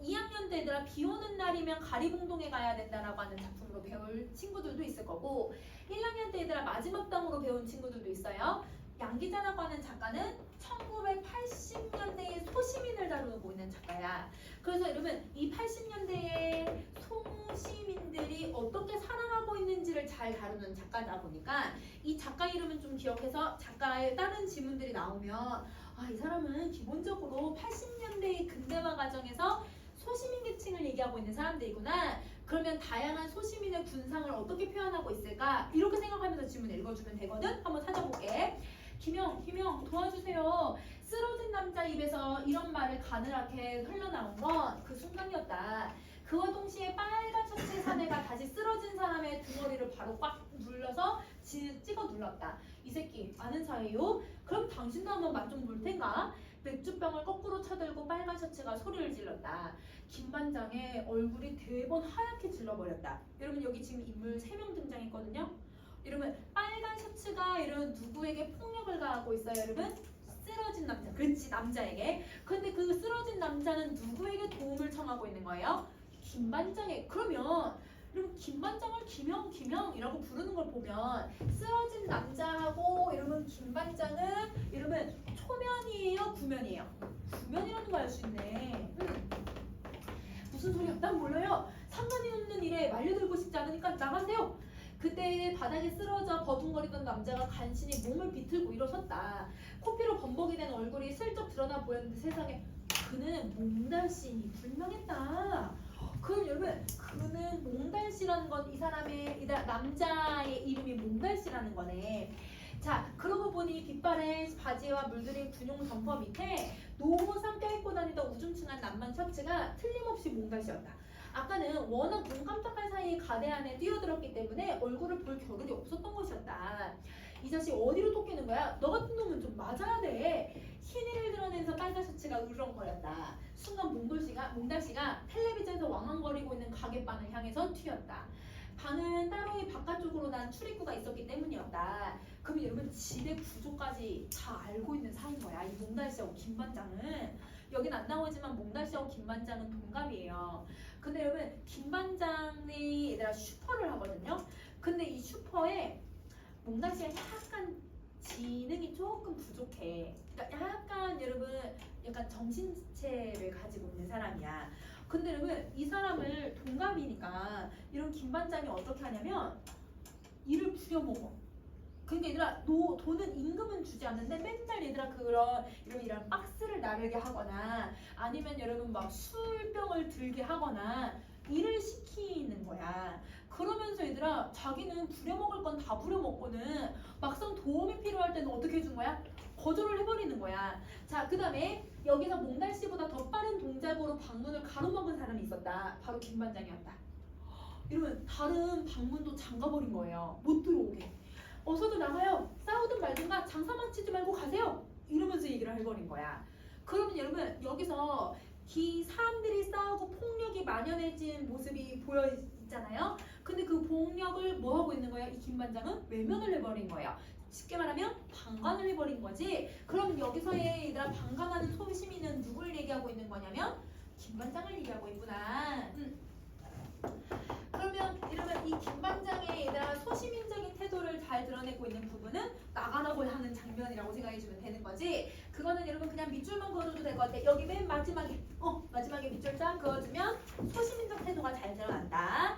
2학년 때 얘들아 비 오는 날이면 가리봉동에 가야 된다라고 하는 작품으로 배울 친구들도 있을 거고 1학년 때 얘들아 마지막 당으로 배운 친구들도 있어요. 양기자라고 하는 작가는 1980년대의 소시민을 다루고 있는 작가야. 그래서 여러분 이 80년대의 소시민들이 어떻게 살아가고 있는지를 잘 다루는 작가다 보니까 이 작가 이름은 좀 기억해서 작가의 다른 지문들이 나오면 이 사람은 기본적으로 80년대의 근대화 과정에서 소시민 계층을 얘기하고 있는 사람들이구나. 그러면 다양한 소시민의 군상을 어떻게 표현하고 있을까? 이렇게 생각하면서 지문을 읽어주면 되거든? 한번 찾아볼게. 김영 도와주세요. 쓰러진 남자 입에서 이런 말을 가늘하게 흘러나온 건 그 순간이었다. 그와 동시에 빨간 셔츠의 사내가 다시 쓰러진 사람의 등허리를 바로 꽉 눌러서 찍어 눌렀다. 이 새끼 아는 사이요? 그럼 당신도 한번 맛 좀 볼 텐가? 맥주병을 거꾸로 쳐들고 빨간 셔츠가 소리를 질렀다. 김반장의 얼굴이 대번 하얗게 질러버렸다. 여러분 여기 지금 인물 3명 등장했거든요. 여러분 빨간 셔츠가 이런 누구에게 폭력을 가하고 있어요 여러분? 쓰러진 남자. 그렇지 남자에게. 근데 그 쓰러진 남자는 누구에게 도움을 청하고 있는 거예요? 김반장에. 그러면 여러분 김반장을 김영이라고 부르는 걸 보면 쓰러진 남자하고 여러분 김반장은 여러분 초면이에요 구면이에요? 구면이라는 걸 알 수 있네. 무슨 소리야? 난 몰라요. 상관이 없는 일에 말려들고 싶지 않으니까 나가세요. 그때 바닥에 쓰러져 버둥거리던 남자가 간신히 몸을 비틀고 일어섰다. 코피로 범벅이 된 얼굴이 슬쩍 드러나 보였는데 세상에 그는 몽달씨니 분명했다. 그럼 여러분 그는 몽달씨라는 건 이 사람의 남자의 이름이 몽달씨라는 거네. 자 그러고 보니 빗발에 바지와 물들인 군용 점퍼 밑에 노후상 껴입고 다니던 우중충한 남만 셔츠가 틀림없이 몽달씨였다. 아까는 워낙 눈 깜짝할 사이에 가대 안에 뛰어들었기 때문에 얼굴을 볼 겨를이 없었던 것이었다. 이 자식 어디로 토끼는 거야? 너 같은 놈은 좀 맞아야 돼. 흰이를 드러내면서 빨간 셔츠가 으르렁거렸다. 순간 몽달씨가 텔레비전에서 왕왕거리고 있는 가게방을 향해서 튀었다. 방은 따로 바깥쪽으로 난 출입구가 있었기 때문이었다. 그럼 여러분 집의 구조까지 다 알고 있는 사이인 거야. 이 몽달씨하고 김반장은. 여긴 안 나오지만 몽달씨하고 김반장은 동갑이에요. 근데 여러분 김반장이 얘들아 슈퍼를 하거든요. 근데 이 슈퍼에 몽달씨가 약간 지능이 조금 부족해. 그러니까 약간 여러분 약간 정신체를 가지고 있는 사람이야. 근데 여러분 이 사람을 동갑이니까 이런 김반장이 어떻게 하냐면 이를 부려먹어. 그러니까 얘들아 돈은 임금은 주지 않는데 맨날 얘들아 이런 박스를 나르게 하거나 아니면 여러분 막 술병을 들게 하거나 일을 시키는 거야. 그러면서 얘들아 자기는 부려먹을 건 다 부려먹고는 막상 도움이 필요할 때는 어떻게 해준 거야? 거절을 해버리는 거야. 자, 그 다음에 여기서 몽달씨보다 더 빠른 동작으로 방문을 가로막은 사람이 있었다. 바로 김반장이었다. 이러면 다른 방문도 잠가버린 거예요. 못 들어오게. 어서들 나가요. 싸우든 말든가 장사 마치지 말고 가세요. 이러면서 얘기를 해버린 거야. 그러면 여러분 여기서 사람들이 싸우고 폭력이 만연해진 모습이 보여 있잖아요. 근데 그 폭력을 뭐 하고 있는 거예요? 이 김반장은 외면을 해버린 거예요. 쉽게 말하면 방관을 해버린 거지. 그럼 여기서의 얘들아 방관하는 소시민은 누굴 얘기하고 있는 거냐면 김반장을 얘기하고 있구나. 그러면 이러면 이 김반장의 얘들아 소시민적인 태도를 잘 드러내고 있는 부분은 나가라고 하는 장면이라고 생각해주면 되는 거지. 그거는 여러분 그냥 밑줄만 그어줘도 될 것 같아. 여기 맨 마지막에 마지막에 밑줄 쫙 그어주면 소시민적 태도가 잘 드러난다.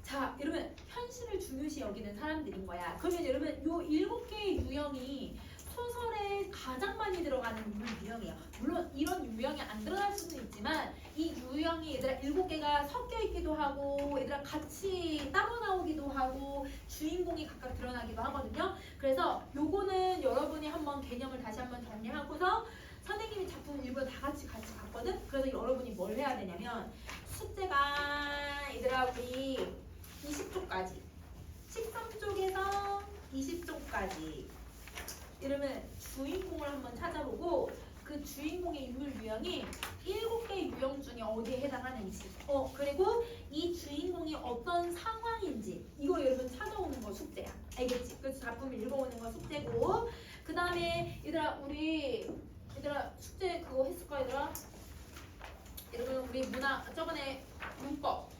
자, 여러분 현실을 중요시 여기는 사람들인 거야. 그러면 여러분 요 7개의 유형이 소설에 가장 많이 들어가는 유형이에요. 물론 이런 유형이 안 들어갈 수도 있지만 이 유형이 얘들아 7개가 섞여 있기도 하고 얘들아 같이 따로 나오기도 하고 주인공이 각각 드러나기도 하거든요. 그래서 요거는 여러분이 한번 개념을 다시 한번 정리하고서 선생님이 작품 일부 다 같이 봤거든. 그래서 여러분이 뭘 해야 되냐면 숙제가 얘들아 우리 20쪽까지 13쪽에서 20쪽까지 이러면 주인공을 한번 찾아보고 그 주인공의 인물 유형이 7개의 유형 중에 어디에 해당하는지 그리고 이 주인공이 어떤 상황인지 이거 여러분 찾아오는 거 숙제야. 알겠지? 그래서 작품을 읽어오는 거 숙제고 그 다음에 얘들아 숙제 그거 했을까 얘들아? 여러분 우리 문학 저번에 문법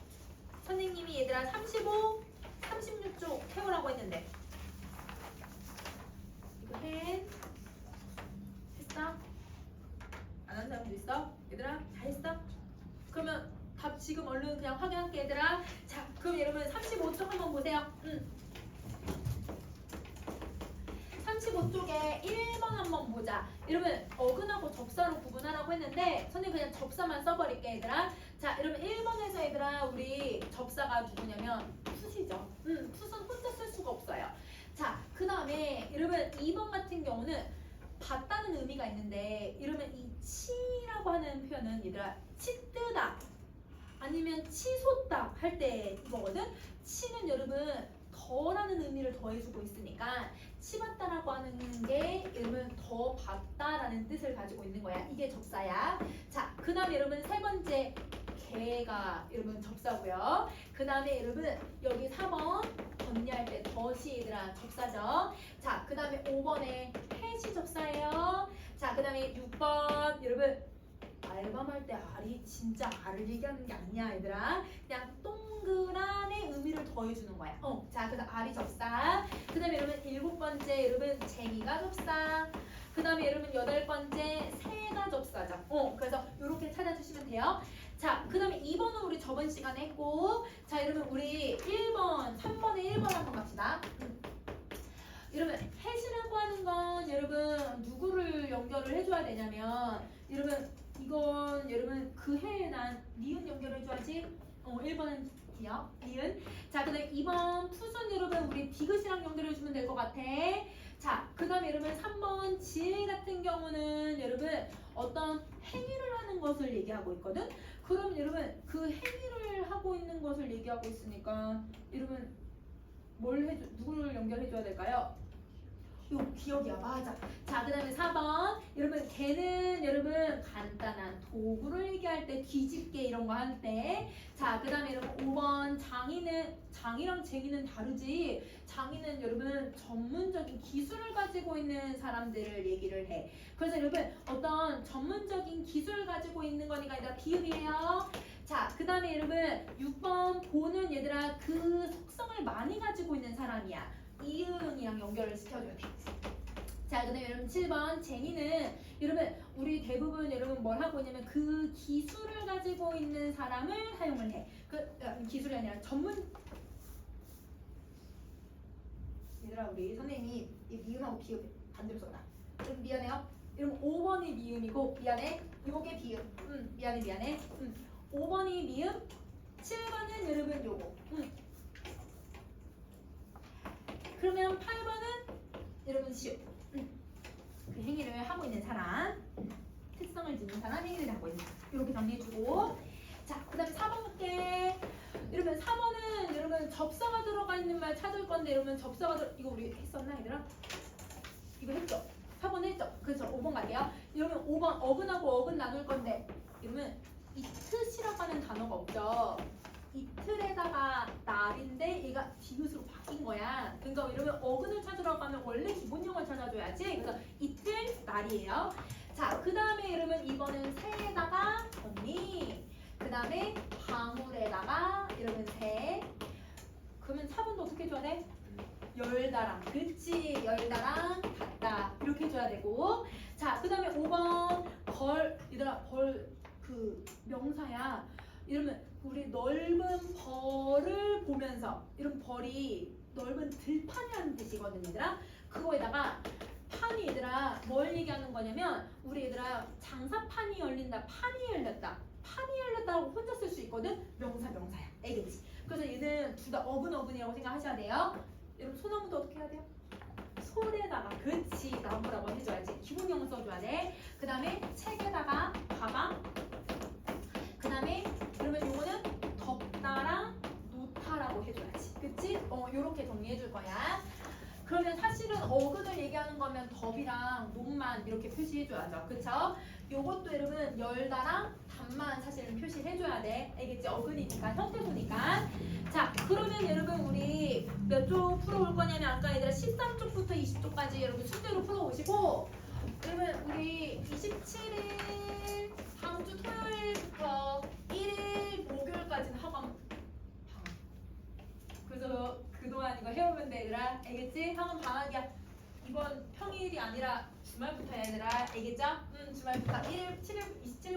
선생님이 얘들아 35, 36쪽 태우라고 했는데 이거 했어? 안 한 사람도 있어? 얘들아 다 했어? 그러면 답 지금 얼른 그냥 확인할게 얘들아. 자 그럼 여러분 35쪽 한번 보세요. 35쪽에 1번 한번 보자. 여러분 어근하고 접사로 구분하라고 했는데 선생님 그냥 접사만 써버릴게 얘들아. 자 여러분 1번에서 얘들아 우리 접사가 누구냐면 풋이죠. 풋은 혼자 쓸 수가 없어요. 자 그 다음에 여러분 2번 같은 경우는 봤다는 의미가 있는데 이러면 이 치라고 하는 표현은 얘들아 치뜨다 아니면 치솟다 할 때 이거거든. 치는 여러분 더라는 의미를 더해주고 있으니까 치봤다라고 하는 게 여러분 더 봤다라는 뜻을 가지고 있는 거야. 이게 접사야. 자, 그 다음에 여러분 세 번째 개가 여러분 접사고요. 그 다음에 여러분 여기 4번 정리할 때 덫이 얘들아 접사죠. 자, 그 다음에 5번에 햇이 접사예요. 자, 그 다음에 6번 여러분 알밤할 때 알이 진짜 알을 얘기하는 게 아니야 얘들아. 그냥 동그란의 의미를 더해주는 거야. 자 그래서 알이 접사. 그 다음에 여러분 7번째 여러분 쟁이가 접사. 그 다음에 여러분 8번째 새가 접사죠. 그래서 이렇게 찾아주시면 돼요. 자 그 다음에 2번은 우리 저번 시간에 했고 자 여러분 우리 1번 3번에 1번 한번 갑시다. 여러분 햇이라고 하는 건 여러분 누구를 연결을 해줘야 되냐면 여러분 이건 여러분 그 해에 난 니은 연결해줘야지. 1번은 기억, 니은. 자, 그 다음에 2번 푸순 여러분 우리 디귿이랑 연결해주면 될 것 같아. 자, 그 다음에 여러분 3번 지혜 같은 경우는 여러분 어떤 행위를 하는 것을 얘기하고 있거든. 그럼 여러분 그 행위를 하고 있는 것을 얘기하고 있으니까 여러분 누구를 연결해줘야 될까요? 요 기억이야 맞아. 자 그 다음에 4번 여러분 걔는 여러분 간단한 도구를 얘기할 때 뒤집개 이런 거 할 때. 자 그 다음에 여러분 5번 장이랑 쟁이는 다르지. 장이는 여러분 전문적인 기술을 가지고 있는 사람들을 얘기를 해. 그래서 여러분 어떤 전문적인 기술을 가지고 있는 거니까 얘들아 비읍이에요. 자 그 다음에 여러분 6번 보는 얘들아 그 속성을 많이 가지고 있는 사람이야. 이응이랑 연결을 시켜줘야 돼. 자, 그 다음에 여러분 7번 쟁이는 여러분 우리 대부분 여러분 뭘 하고 있냐면 그 기술을 가지고 있는 사람을 사용을 해. 기술이 아니라 전문. 얘들아 우리 선생님이 이 미음하고 비읍 반대로 썼다. 여러분 미안해요. 여러분 5번이 미음이고 미안해. 요게 비읍. 미안해. 5번이 미음. 7번은 여러분 요거. 그러면 8번은 여러분 시옷. 그 행위를 하고 있는 사람, 특성을 지닌 사람, 행위를 하고 있는 사람. 이렇게 정리해주고. 자, 그 다음에 4번 볼게. 여러분 4번은 여러분 접사가 들어가 있는 말 찾을 건데 여러분 접사가 이거 우리 했었나 얘들아? 이거 했죠? 4번에 했죠? 그렇죠. 5번 갈게요. 이러면 5번 어근하고 어근 나눌 건데 이러면 이틀이라고 하는 단어가 없죠. 이틀에다가 날인데 얘가 디귿으로 바뀐 거야. 그러니까 이러면 어근을 찾으라고 하면 원래 기본형을 찾아줘야지. 그래서 이틀 날이에요. 자, 그 다음에 이러면 이번은 새에다가 언니. 그 다음에 방울에다가 이러면 새. 그러면 4번도 어떻게 해줘야 돼? 열다랑. 그치. 열다랑 같다. 이렇게 해줘야 되고. 자, 그 다음에 5번 벌. 얘들아 벌 그 명사야. 이러면 우리 넓은 벌을 보면서 이런 벌이 넓은 들판이라는 뜻이거든 얘들아. 그거에다가 판이 얘들아 뭘 얘기하는 거냐면 우리 얘들아 장사판이 열린다, 판이 열렸다, 판이 열렸다고 혼자 쓸 수 있거든. 명사야. 알겠지? 그래서 얘는 둘 다 어근어근이라고 생각하셔야 돼요. 여러분 소나무도 어떻게 해야 돼요? 솔에다가 그치 나무라고 해줘야지. 기본형을 써줘야 돼. 그 다음에 책에다가 가방. 그 다음에 그러면 요거는 덮다랑 놓다라고 해줘야지. 그치? 요렇게 정리해줄 거야. 그러면 사실은 어근을 얘기하는 거면 덮이랑 놓만 이렇게 표시해줘야죠. 그쵸? 요것도 여러분 열다랑 답만 사실은 표시해줘야 돼. 알겠지? 어근이니까 형태소니까. 자, 그러면 여러분 우리 몇 쪽 풀어올 거냐면 아까 얘들아 13쪽부터 20쪽까지 여러분 순대로 풀어오시고 그러면 우리 27일 다음 주 토요일부터 1일 목요일까지는 학원 방학. 그래서 그동안 이거 해오면 돼 얘들아. 알겠지? 학원 방학이야. 이번 평일이 아니라 주말부터 얘들아. 알겠죠? 주말부터 1일 27일